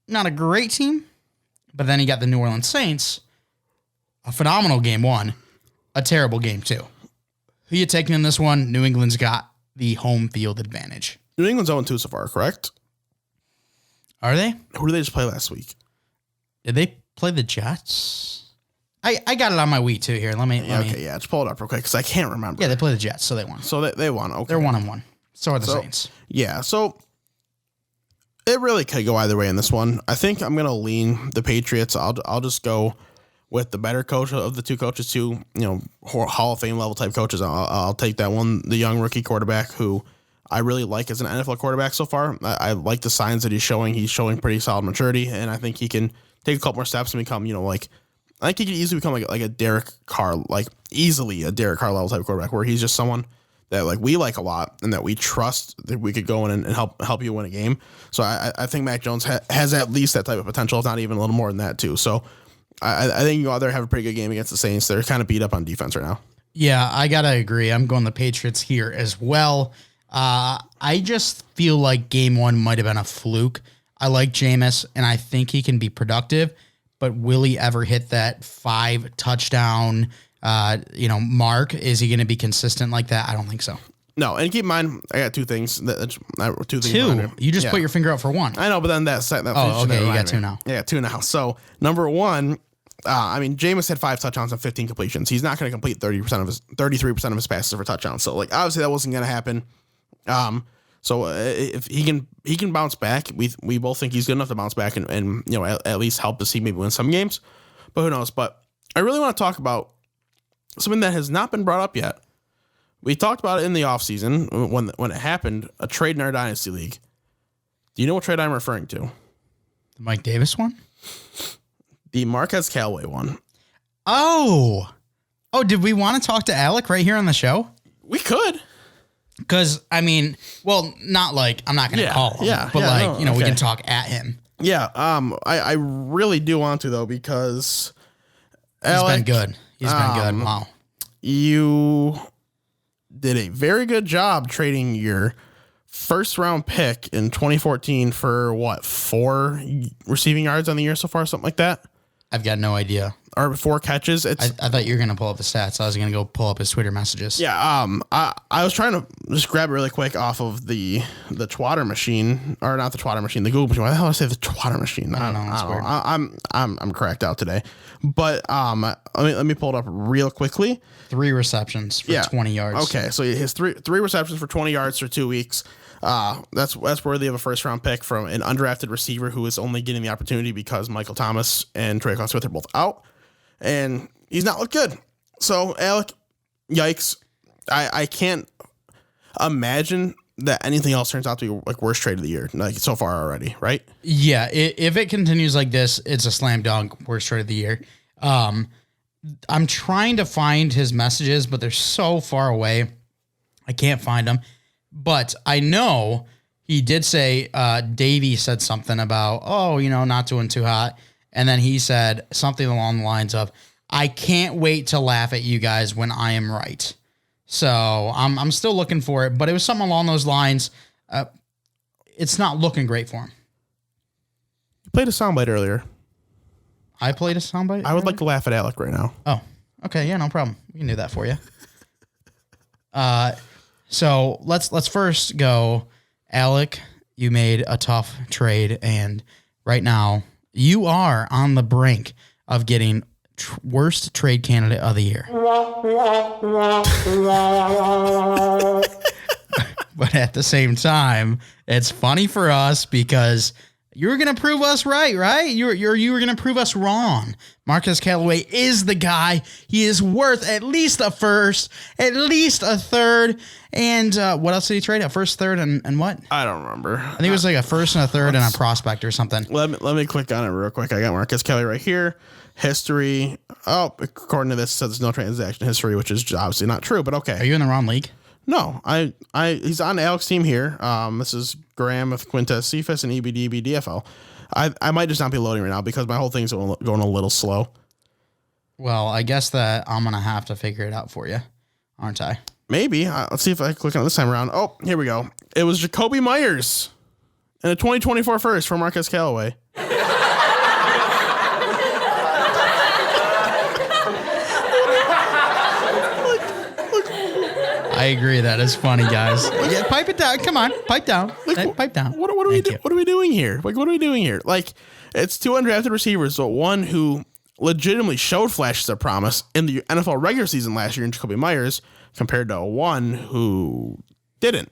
not a great team, but then you got the New Orleans Saints, a phenomenal game 1. A terrible game 2. Who you taking in this one? New England's got the home field advantage.
New England's 0-2 so far, correct?
Are they?
Who did they just play last week?
Did they play the Jets? I got it on my Wii too here. Let me.
Just pull it up real quick because I can't remember.
Yeah, they played the Jets, so they won.
So they won. Okay,
they're 1-1. So are the Saints.
Yeah, so it really could go either way in this one. I think I'm gonna lean the Patriots. I'll just go with the better coach of the two coaches, Hall of Fame level type coaches. I'll take that one, the young rookie quarterback who I really like as an NFL quarterback so far. I like the signs that he's showing. He's showing pretty solid maturity, and I think he can take a couple more steps and become, like, I think he could easily become like a Derek Carr, like easily a Derek Carr level type of quarterback, where he's just someone that like we like a lot and that we trust that we could go in and help you win a game. So I think Mac Jones has at least that type of potential, if not even a little more than that too. So I think you go out there and have a pretty good game against the Saints. They're kind of beat up on defense right now. Yeah,
I got to agree. I'm going the Patriots here as well. I just feel like game one might have been a fluke. I like Jameis, and I think he can be productive, but will he ever hit that 5 touchdown, mark? Is he going to be consistent like that? I don't think so.
No, and keep in mind, I got two things. Two things.
You just put your finger out for one.
I know, but then that
oh, okay, you got two now.
Yeah, two now. So number one, Jameis had 5 touchdowns and 15 completions. He's not going to complete 33% of his passes for touchdowns. So like obviously that wasn't going to happen. So if he can bounce back, we both think he's good enough to bounce back and at least help the team maybe win some games. But who knows? But I really want to talk about something that has not been brought up yet. We talked about it in the offseason when it happened, a trade in our Dynasty League. Do you know what trade I'm referring to?
The Mike Davis one?
The Marquez Callaway one.
Oh, did we want to talk to Alec right here on the show?
We could.
Because, not like, I'm not going to call him, but we can talk at him.
Yeah, I really do want to, though, because
Alec, been good. He's been good. Wow.
You did a very good job trading your first round pick in 2014 for what, 4 receiving yards on the year so far, something like that?
I've got no idea.
Or 4 catches. I
thought you were going to pull up the stats. I was going to go pull up his Twitter messages.
Yeah. I was trying to just grab it really quick off of the Twatter machine, or not the Twatter machine, the Google machine. Why the hell did I say the Twatter machine?
I don't know. That's weird.
I'm cracked out today, but let me pull it up real quickly.
3 receptions for 20 yards.
Okay, so his three receptions for 20 yards for 2 weeks. That's worthy of a first round pick from an undrafted receiver who is only getting the opportunity because Michael Thomas and Traquan Smith are both out, and he's not looked good. So Alec, yikes! I can't imagine that anything else turns out to be like worst trade of the year, like so far already, right?
Yeah, if it continues like this, it's a slam dunk worst trade of the year. I'm trying to find his messages, but they're so far away, I can't find them. But I know he did say, Davey said something about, not doing too hot. And then he said something along the lines of, I can't wait to laugh at you guys when I am right. So I'm still looking for it, but it was something along those lines. It's not looking great for him.
You played a soundbite earlier.
I played a soundbite?
I would like to laugh at Alec right now.
Oh, okay. Yeah, no problem. We can do that for you. So let's first go, Alec, you made a tough trade, and right now you are on the brink of getting worst trade candidate of the year. But at the same time, it's funny for us because you were going to prove us right? You were going to prove us wrong. Marquez Callaway is the guy. He is worth at least a first, at least a third. And what else did he trade? A first, third, and what?
I don't remember.
I think it was like a first and a third and a prospect or something.
Let me click on it real quick. I got Marquez Callaway right here. History. Oh, according to this, it says there's no transaction history, which is obviously not true, but okay.
Are you in the wrong league?
No, he's on Alec's team here. This is Graham with Quintus Cephas and EBDB DFL. I might just not be loading right now because my whole thing's going a little slow.
Well, I guess that I'm going to have to figure it out for you, aren't I?
Maybe. Let's see if I click on it this time around. Oh, here we go. It was Jacoby Myers and a 2024 first for Marquez Callaway.
I agree. That is funny, guys. Yeah, pipe it down. Come on. Pipe down. Pipe down.
What are we doing here? Like, what are we doing here? Like, it's 2 undrafted receivers, but one who legitimately showed flashes of promise in the NFL regular season last year in Jacoby Myers compared to one who didn't.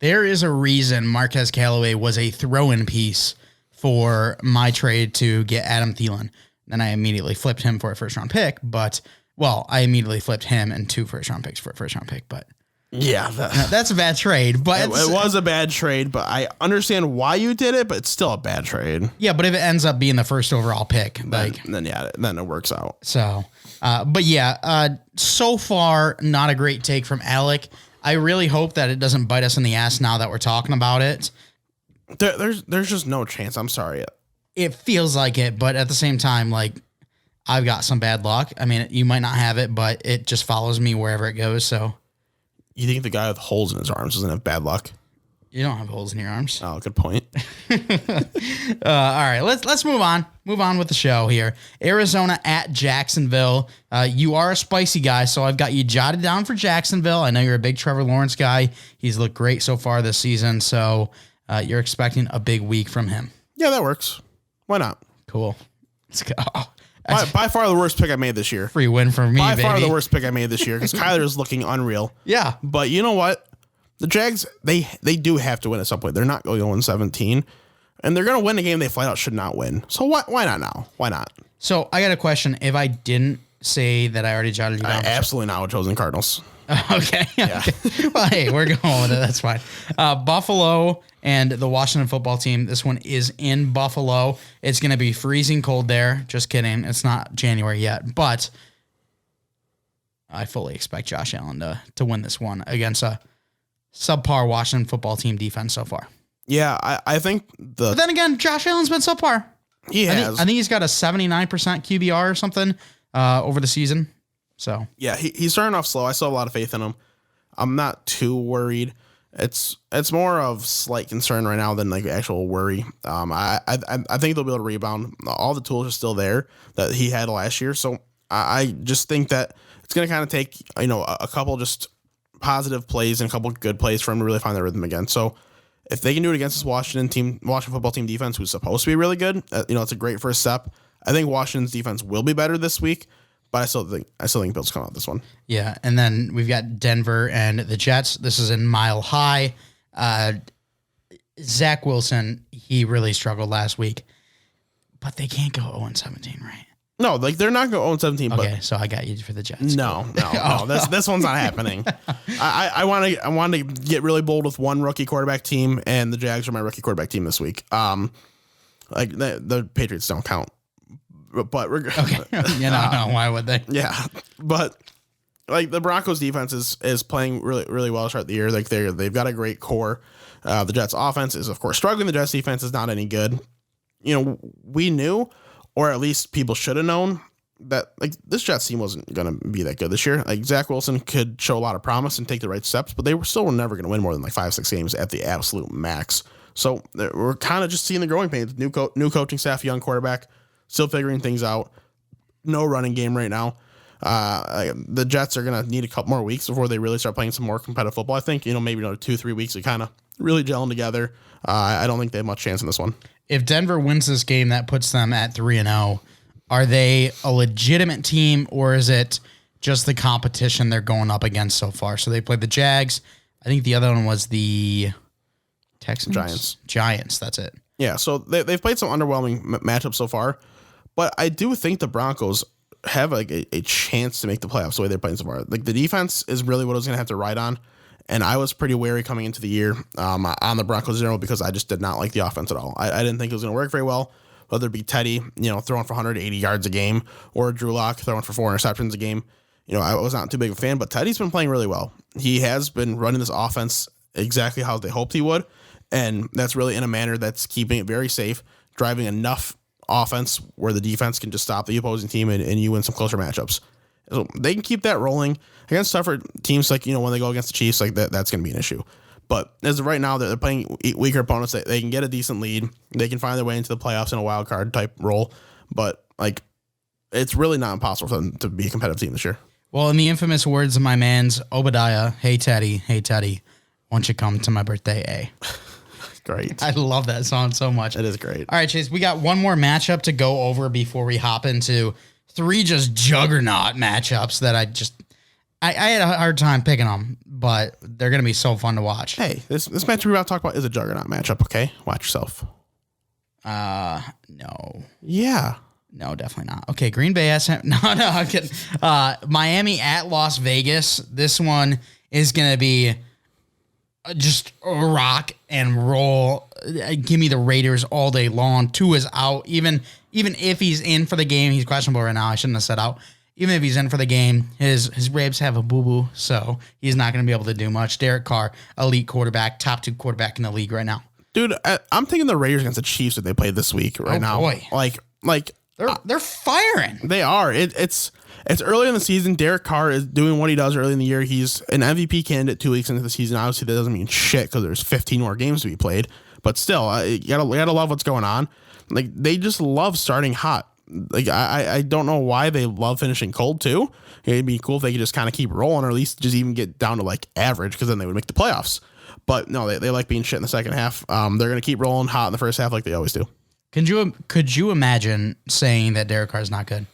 There is a reason Marquez Callaway was a throw-in piece for my trade to get Adam Thielen. Then I immediately flipped him for a first-round pick, but, I immediately flipped him and 2 first-round picks for a first-round pick, but...
Yeah,
That's a bad trade. But
it was a bad trade, but I understand why you did it, but it's still a bad trade.
Yeah, but if it ends up being the first overall pick,
then it works out.
So, but yeah, so far, not a great take from Alec. I really hope that it doesn't bite us in the ass now that we're talking about it.
There's just no chance. I'm sorry.
It feels like it, but at the same time, like, I've got some bad luck. I mean, you might not have it, but it just follows me wherever it goes. So,
you think the guy with holes in his arms doesn't have bad luck?
You don't have holes in your arms.
Oh, good point.
All right, let's move on. Move on with the show here. Arizona at Jacksonville. You are a spicy guy, so I've got you jotted down for Jacksonville. I know you're a big Trevor Lawrence guy. He's looked great so far this season, so you're expecting a big week from him.
Yeah, that works. Why not?
Cool. Let's go.
By far the worst pick I made this year.
Free win for me,
By
baby.
far the worst pick I made this year because Kyler is looking unreal.
Yeah.
But you know what? The Jags, they do have to win at some point. They're not going 0-17. And they're going to win a game they flat out should not win. So why not now? Why not?
So I got a question. If I didn't say that I already jotted you down.
I absolutely not would have chosen Cardinals.
Okay.
Yeah.
Okay. Well, hey, we're going with it. That's fine. Buffalo and the Washington football team. This one is in Buffalo. It's going to be freezing cold there. Just kidding. It's not January yet, but I fully expect Josh Allen to win this one against a subpar Washington football team defense so far.
Yeah, I think
But then again, Josh Allen's been subpar.
He has.
I think he's got a 79% QBR or something over the season. So
yeah, he's starting off slow. I still have a lot of faith in him. I'm not too worried. It's more of slight concern right now than like actual worry. I think they'll be able to rebound. All the tools are still there that he had last year. So I just think that it's going to kind of take a couple just positive plays and a couple good plays for him to really find their rhythm again. So if they can do it against this Washington football team defense, who's supposed to be really good, it's a great first step. I think Washington's defense will be better this week, but I still think Bills come out this one.
yeah, and then we've got Denver and the Jets. This is in Mile High. Zach Wilson, he really struggled last week, but they can't go 0-17, right?
No, like they're not going 0-17.
Okay,
but
so I got you for the Jets.
No. This one's not happening. I want to get really bold with one rookie quarterback team, and the Jags are my rookie quarterback team this week. Like the Patriots don't count, but
Okay, no, why would they?
Yeah, but like the Broncos defense is playing really really well to start the year. Like they've got a great core. The Jets offense is of course struggling. The Jets defense is not any good. We knew, or at least people should have known, that like this Jets team wasn't going to be that good this year. Like Zach Wilson could show a lot of promise and take the right steps, but they were never going to win more than like 5-6 games at the absolute max. So we're kind of just seeing the growing pains. New coaching staff, young quarterback, still figuring things out. No running game right now. The Jets are going to need a couple more weeks before they really start playing some more competitive football. I think, maybe 2-3 weeks to kind of really gelling together. I don't think they have much chance in this one.
If Denver wins this game, that puts them at 3-0. Are they a legitimate team, or is it just the competition they're going up against so far? So they played the Jags. I think the other one was the Texans? Giants, that's it.
Yeah, so they've played some underwhelming matchups so far, but I do think the Broncos have like a chance to make the playoffs the way they're playing so far. Like the defense is really what I was going to have to ride on, and I was pretty wary coming into the year on the Broncos in general because I just did not like the offense at all. I didn't think it was going to work very well, whether it be Teddy, throwing for 180 yards a game, or Drew Lock throwing for 4 interceptions a game. I was not too big of a fan, but Teddy's been playing really well. He has been running this offense exactly how they hoped he would, and that's really in a manner that's keeping it very safe, driving enough offense where the defense can just stop the opposing team and you win some closer matchups. So they can keep that rolling against tougher teams like, when they go against the Chiefs, like that's going to be an issue. But as of right now, they're playing weaker opponents. They can get a decent lead. They can find their way into the playoffs in a wild card type role. But like, it's really not impossible for them to be a competitive team this year.
Well, in the infamous words of my man's Obadiah, hey, Teddy, won't you come to my birthday, eh?
Great.
I love that song so much.
It is great.
All right, Chase, we got one more matchup to go over before we hop into 3 just juggernaut matchups that I had a hard time picking them, but they're going to be so fun to watch.
Hey, this matchup we're about to talk about is a juggernaut matchup, okay? Watch yourself.
No.
Yeah.
No, definitely not. Okay, Green Bay has him. No, I'm kidding. Miami at Las Vegas. This one is going to be just rock and roll. Give me the Raiders all day long. Tua is out. Even if he's in for the game, he's questionable right now. I shouldn't have said out. Even if he's in for the game, his ribs have a boo-boo, so he's not going to be able to do much. Derek Carr, elite quarterback, top 2 quarterback in the league right now.
Dude, I'm thinking the Raiders against the Chiefs that they played this week right now.
Boy.
Like
they're firing.
They are. It's early in the season. Derek Carr is doing what he does early in the year. He's an MVP candidate 2 weeks into the season. Obviously, that doesn't mean shit because there's 15 more games to be played. But still, you gotta love what's going on. Like, they just love starting hot. Like, I don't know why they love finishing cold too. It'd be cool if they could just kind of keep rolling, or at least just even get down to like average, because then they would make the playoffs. But no, they like being shit in the second half. They're gonna keep rolling hot in the first half like they always do.
Could you imagine saying that Derek Carr's not good?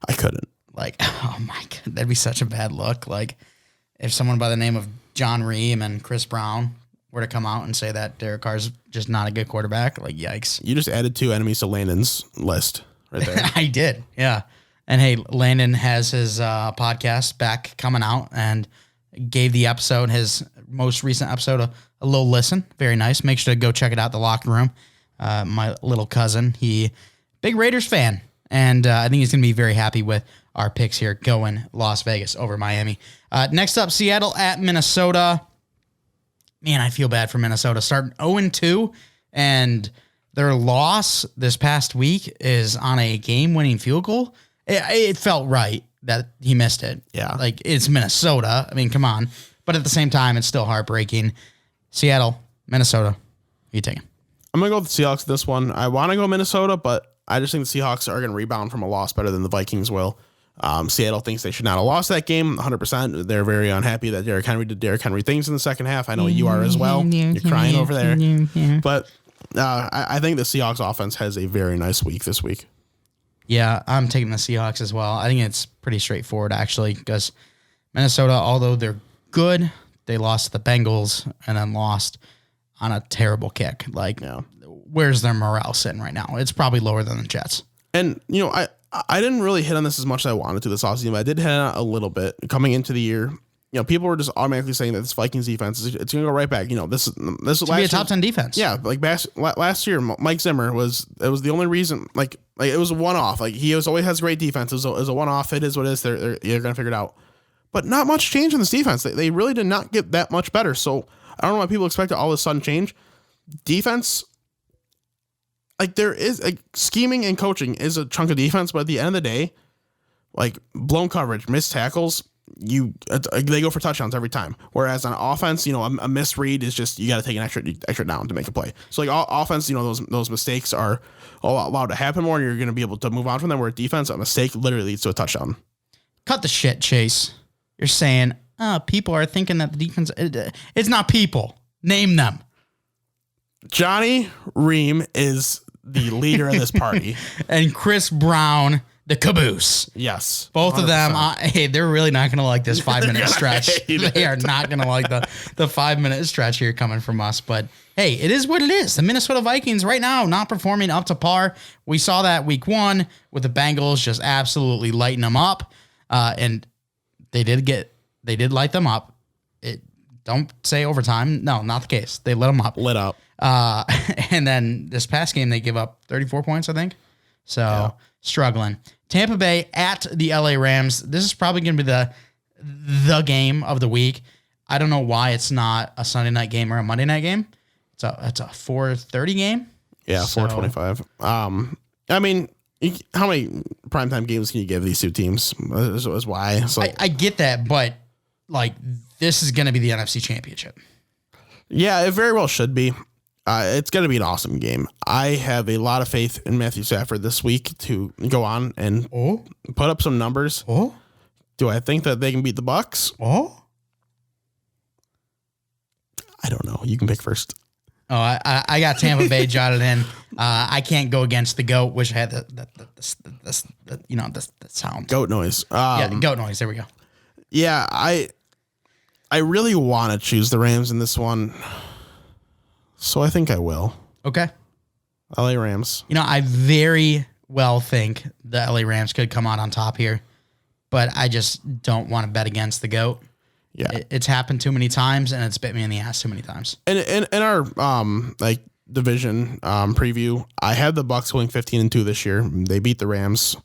I couldn't.
Like, oh my God, that'd be such a bad look. Like, if someone by the name of John Ream and Chris Brown were to come out and say that Derek Carr's just not a good quarterback, like, yikes.
You just added 2 enemies to Landon's list right there.
I did, yeah. And hey, Landon has his podcast back coming out and gave the episode, his most recent episode, a little listen. Very nice. Make sure to go check it out, The Locker Room. My little cousin, big Raiders fan. And I think he's going to be very happy with our picks here, going Las Vegas over Miami. Next up, Seattle at Minnesota. Man, I feel bad for Minnesota. Starting 0-2, and their loss this past week is on a game-winning field goal. It felt right that he missed it.
Yeah.
Like, it's Minnesota. I mean, come on. But at the same time, it's still heartbreaking. Seattle, Minnesota. Who you taking?
I'm going to go with the Seahawks this one. I want to go Minnesota, but I just think the Seahawks are going to rebound from a loss better than the Vikings will. Seattle thinks they should not have lost that game 100%. They're very unhappy that Derrick Henry did Derrick Henry things in the second half. I know you are as well. You're crying over there. But I think the Seahawks offense has a very nice week this week.
Yeah, I'm taking the Seahawks as well. I think it's pretty straightforward, actually, because Minnesota, although they're good, they lost to the Bengals and then lost on a terrible kick. Like, where's their morale sitting right now? It's probably lower than the Jets.
And, I didn't really hit on this as much as I wanted to this offseason, but I did hit on it a little bit coming into the year. People were just automatically saying that this Vikings defense it's going to go right back. This
was be a top 10 defense.
Yeah, like last year, Mike Zimmer was the only reason. Like it was a one off. Like he always has great defense. It was a one off. It is what it is. They're going to figure it out. But not much change in this defense. They really did not get that much better. So I don't know why people expect to all of a sudden change. Defense. Like there is scheming and coaching is a chunk of defense, but at the end of the day, like blown coverage, missed tackles, they go for touchdowns every time. Whereas on offense, a misread is just you got to take an extra down to make a play. So like offense, those mistakes are allowed to happen more, and you're going to be able to move on from them. Where defense, a mistake literally leads to a touchdown.
Cut the shit, Chase. You're saying people are thinking that the defense. It's not people. Name them.
Johnny Ream is the leader of this party.
And Chris Brown, the caboose.
Yes.
Both 100%. Of them, they're really not going to like this 5-minute stretch. They are not going to like the 5-minute stretch here coming from us. But, hey, it is what it is. The Minnesota Vikings right now not performing up to par. We saw that week 1 with the Bengals just absolutely lighting them up. And they did light them up. Don't say overtime. No, not the case. They lit them up.
Lit up.
And then this past game, they give up 34 points, I think. So struggling. Tampa Bay at the LA Rams. This is probably going to be the game of the week. I don't know why it's not a Sunday night game or a Monday night game. It's a 4:30 game.
Yeah, 4:25. I mean, how many primetime games can you give these two teams? Is why. Like,
I get that, but like this is going to be the NFC Championship.
Yeah, it very well should be. It's going to be an awesome game. I have a lot of faith in Matthew Stafford this week to go on and put up some numbers. Do I think that they can beat the Bucks? I don't know. You can pick first.
I got Tampa Bay jotted in. I can't go against the goat, which had the sound.
Goat noise.
Goat noise. There we go.
Yeah, I really want to choose the Rams in this one. So I think I will.
Okay.
LA Rams.
I very well think the LA Rams could come out on top here, but I just don't want to bet against the GOAT.
Yeah.
It's happened too many times, and it's bit me in the ass too many times.
And in our division preview, I had the Bucs going 15-2 this year. They beat the Rams,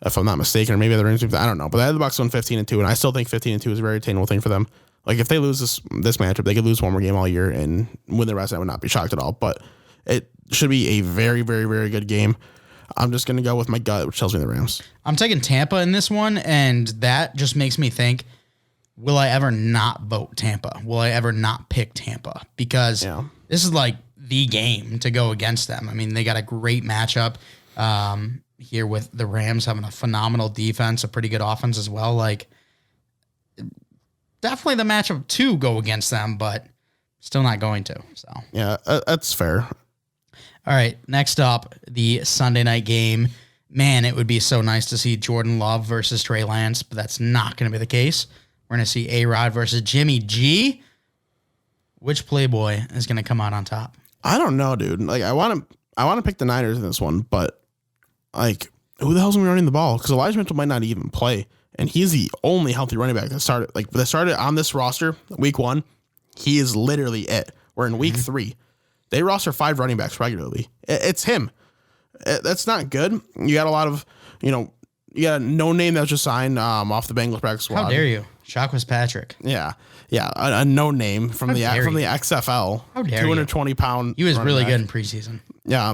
if I'm not mistaken, or maybe the Rams. I don't know, but I had the Bucs going 15-2, and I still think 15-2 is a very attainable thing for them. Like if they lose this matchup, they could lose one more game all year and win the rest. I would not be shocked at all. But it should be a very, very, very good game. I'm just gonna go with my gut, which tells me the Rams.
I'm taking Tampa in this one, and that just makes me think: will I ever not vote Tampa? Will I ever not pick Tampa? Because this is like the game to go against them. I mean, they got a great matchup here with the Rams having a phenomenal defense, a pretty good offense as well. Like, definitely the matchup to go against them, but still not going to. So
yeah, that's fair.
All right, next up, the Sunday night game. Man, it would be so nice to see Jordan Love versus Trey Lance, but that's not going to be the case. We're going to see A-Rod versus Jimmy G. Which Playboy is going to come out on top?
I don't know, dude. Like, I want to pick the Niners in this one, but like, who the hell's going to be running the ball? Because Elijah Mitchell might not even play, and he's the only healthy running back that started on this roster week 1. He is literally it. We're in week 3. They roster 5 running backs regularly. It's him. That's not good. You got a lot of, you got a no name that was just signed off the Bengals practice squad.
How dare you? Shaquas Patrick.
Yeah. A no name from the XFL.
How dare
220 pound.
He was really good in preseason.
Yeah.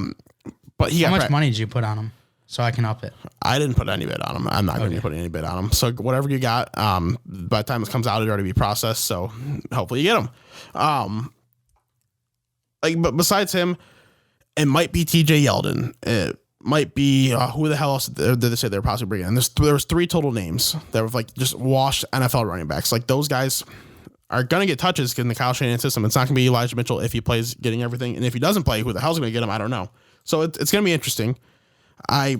But
how much money did you put on him so I can up it?
I didn't put any bid on him. I'm not going to put any bid on him. So whatever you got, by the time this comes out, it'll already be processed. So hopefully you get him. But besides him, it might be TJ Yeldon. It might be who the hell else did they say they're possibly bringing in? There was 3 total names that were like just washed NFL running backs. Like those guys are gonna get touches in the Kyle Shanahan system. It's not gonna be Elijah Mitchell if he plays getting everything, and if he doesn't play, who the hell's gonna get him? I don't know. So it's gonna be interesting. I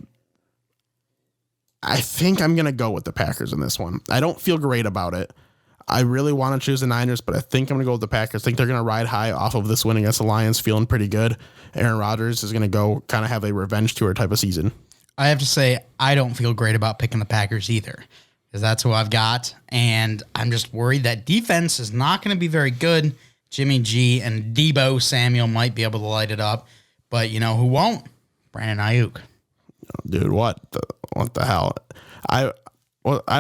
think I'm gonna go with the Packers in this one. I don't feel great about it. I really want to choose the Niners, but I think I'm going to go with the Packers. I think they're going to ride high off of this win against the Lions, feeling pretty good. Aaron Rodgers is going to go kind of have a revenge tour type of season.
I have to say, I don't feel great about picking the Packers either, because that's who I've got, and I'm just worried that defense is not going to be very good. Jimmy G and Deebo Samuel might be able to light it up, but you know who won't? Brandon Ayuk.
Dude, what the hell? I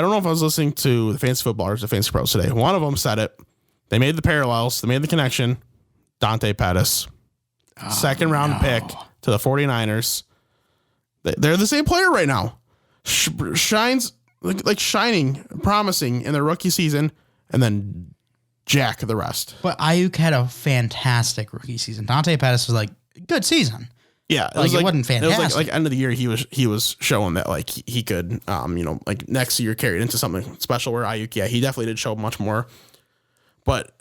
don't know if I was listening to the Fantasy Footballers or the Fantasy Pros today. One of them said it. They made the parallels. They made the connection. Dante Pettis. Second round pick to the 49ers. They're the same player right now. Shines like shining, promising in their rookie season, and then jack the rest.
But Ayuk had a fantastic rookie season. Dante Pettis was like, good season.
Yeah,
it wasn't fantastic.
It was like end of the year he was showing that like he could like next year carry it into something special where Ayuk, he definitely did show much more. But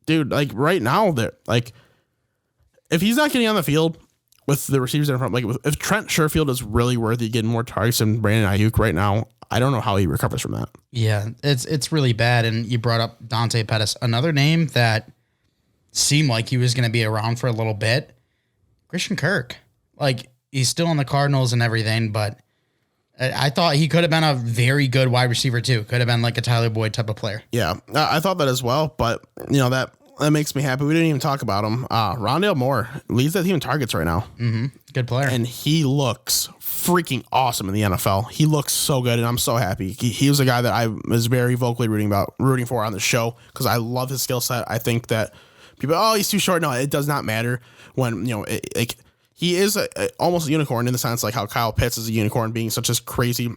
dude, like right now that like if he's not getting on the field with the receivers in front, like if Trent Sherfield is really worthy getting more targets than Brandon Ayuk right now, I don't know how he recovers from that.
Yeah, it's really bad. And you brought up Dante Pettis, another name that seemed like he was going to be around for a little bit. Christian Kirk. Like, he's still on the Cardinals and everything, but I thought he could have been a very good wide receiver, too. Could have been like a Tyler Boyd type of player.
Yeah, I thought that as well, but, that makes me happy. We didn't even talk about him. Rondale Moore leads that team in targets right now.
Mm-hmm. Good player.
And he looks freaking awesome in the NFL. He looks so good, and I'm so happy. He was a guy that I was very vocally rooting for on the show because I love his skill set. I think that people, he's too short. No, it does not matter when, he is almost a unicorn in the sense like how Kyle Pitts is a unicorn, being such a crazy,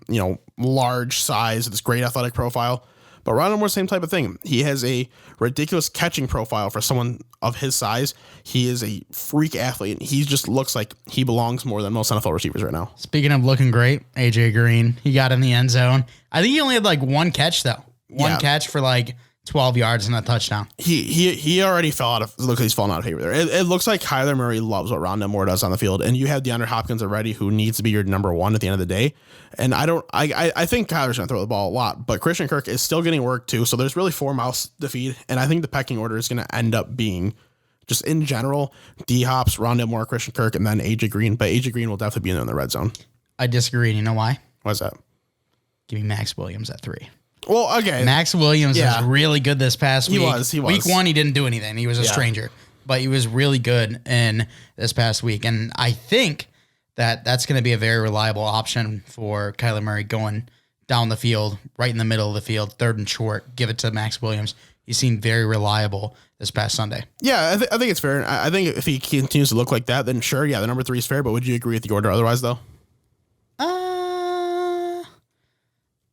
large size, this great athletic profile. But Rondale Moore's same type of thing. He has a ridiculous catching profile for someone of his size. He is a freak athlete. He just looks like he belongs more than most NFL receivers right now. Speaking
of looking great, AJ Green, he got in the end zone. I think he only had like one catch though. One catch for like 12 yards and a touchdown.
He already fell out of, look, he's fallen out of favor there. It looks like Kyler Murray loves what Rondale Moore does on the field, and you have DeAndre Hopkins already, who needs to be your number one at the end of the day. And I think Kyler's going to throw the ball a lot, but Christian Kirk is still getting work too. So there's really 4 mouths to feed. And I think the pecking order is going to end up being just in general, D Hops, Rondale Moore, Christian Kirk, and then AJ Green. But AJ Green will definitely be in the red zone.
I disagree. You know why?
What's that?
Give me Max Williams at 3.
Well, okay.
Max Williams was really good this past week.
He was.
Week 1, he didn't do anything. He was a stranger. But he was really good in this past week. And I think that's going to be a very reliable option for Kyler Murray going down the field, right in the middle of the field, 3rd and short. Give it to Max Williams. He seemed very reliable this past Sunday.
Yeah, I think it's fair. I think if he continues to look like that, then sure, the number 3 is fair. But would you agree with the order otherwise, though?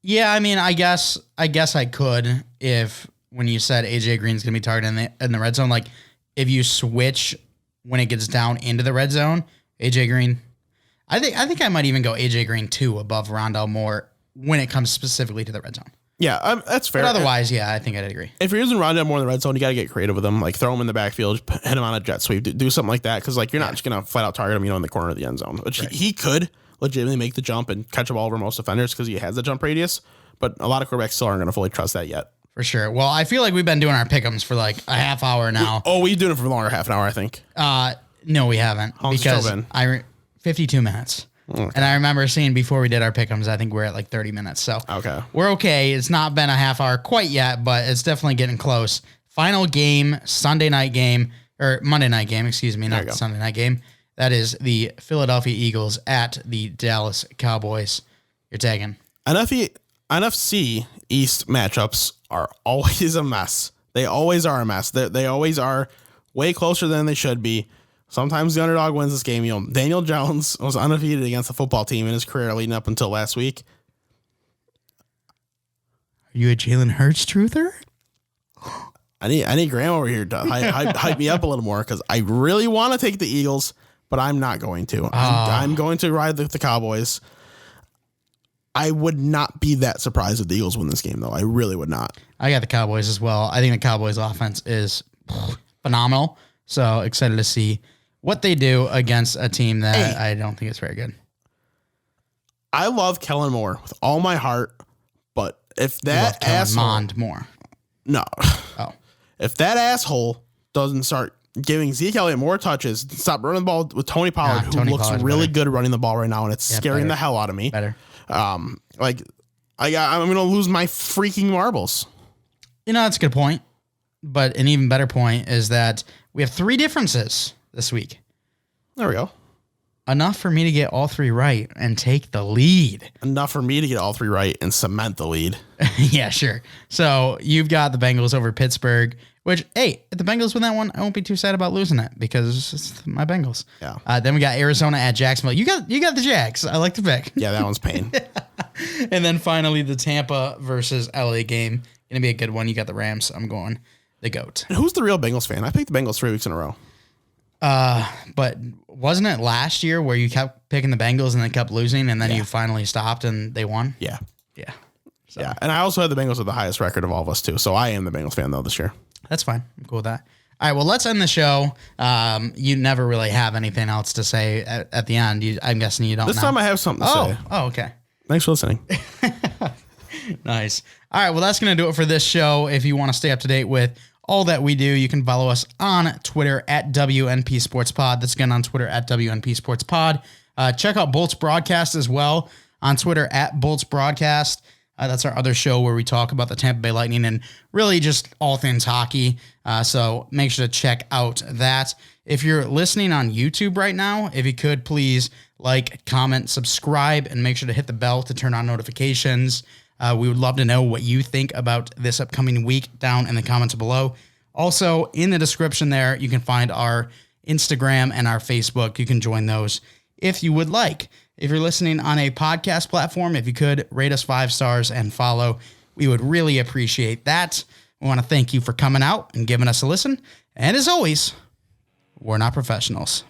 Yeah, I mean, I guess I could if when you said AJ Green's going to be targeted in the red zone, like if you switch when it gets down into the red zone, AJ Green, I think I might even go AJ Green 2 above Rondale Moore when it comes specifically to the red zone.
Yeah, that's fair.
But otherwise, yeah, I think I'd agree.
If you're using Rondale Moore in the red zone, you got to get creative with him. Like throw him in the backfield, hit him on a jet sweep, do something like that. Because like you're not just gonna flat out target him, in the corner of the end zone, which he could legitimately make the jump and catch a ball over most defenders because he has the jump radius. But a lot of quarterbacks still aren't going to fully trust that yet.
For sure. Well, I feel like we've been doing our pick'ems for like a half hour now.
We've been doing it for longer, half an hour, I think.
No, we haven't.
How long's the show been?
52 minutes. Okay. And I remember seeing before we did our pick'ems, I think we're at like 30 minutes. So we're okay. It's not been a half hour quite yet, but it's definitely getting close. Final game, Monday night game, excuse me, not Sunday night game. That is the Philadelphia Eagles at the Dallas Cowboys. You're tagging.
NFC East matchups are always a mess. They always are a mess. They always are way closer than they should be. Sometimes the underdog wins this game. Daniel Jones was undefeated against the football team in his career leading up until last week.
Are you a Jalen Hurts truther?
I need Graham over here to hype me up a little more because I really want to take the Eagles, but I'm not going to. I'm going to ride the Cowboys. I would not be that surprised if the Eagles win this game, though. I really would not.
I got the Cowboys as well. I think the Cowboys offense is phenomenal. So excited to see what they do against a team that I don't think is very good.
I love Kellen Moore with all my heart, but if that asshole...
Moore.
No.
Oh.
If that asshole doesn't start giving Zeke Elliott more touches, stop running the ball with Tony Pollard, who looks really good running the ball right now, and it's scaring the hell out of me.
Better.
I'm going to lose my freaking marbles.
That's a good point. But an even better point is that we have 3 differences this week.
There we go.
Enough for me to get all 3 right and take the lead.
Enough for me to get all 3 right and cement the lead.
Yeah, sure. So you've got the Bengals over Pittsburgh, which, hey, if the Bengals win that one, I won't be too sad about losing it because it's my Bengals.
Yeah.
Then we got Arizona at Jacksonville. You got the Jags. I like the pick.
Yeah, that one's pain.
And then finally the Tampa versus LA game. Gonna be a good one. You got the Rams. I'm going the GOAT.
And who's the real Bengals fan? I picked the Bengals 3 weeks in a row.
But wasn't it last year where you kept picking the Bengals and they kept losing and then you finally stopped and they won?
Yeah.
Yeah. So.
Yeah. And I also had the Bengals with the highest record of all of us too. So I am the Bengals fan though this year.
That's fine. I'm cool with that. All right. Well, let's end the show. You never really have anything else to say at the end. I'm guessing you don't.
This time I have something to say.
Oh, okay.
Thanks for listening.
Nice. All right. Well, that's going to do it for this show. If you want to stay up to date with all that we do, you can follow us on Twitter at WNP Sports Pod. That's again on Twitter at WNP Sports Pod. Check out Bolts Broadcast as well on Twitter at Bolts Broadcast. That's our other show where we talk about the Tampa Bay Lightning and really just all things hockey. So make sure to check out that. If you're listening on YouTube right now, if you could please like, comment, subscribe, and make sure to hit the bell to turn on notifications. We would love to know what you think about this upcoming week down in the comments below. Also, in the description there, you can find our Instagram and our Facebook. You can join those if you would like. If you're listening on a podcast platform, if you could rate us 5 stars and follow, we would really appreciate that. We want to thank you for coming out and giving us a listen. And as always, we're not professionals.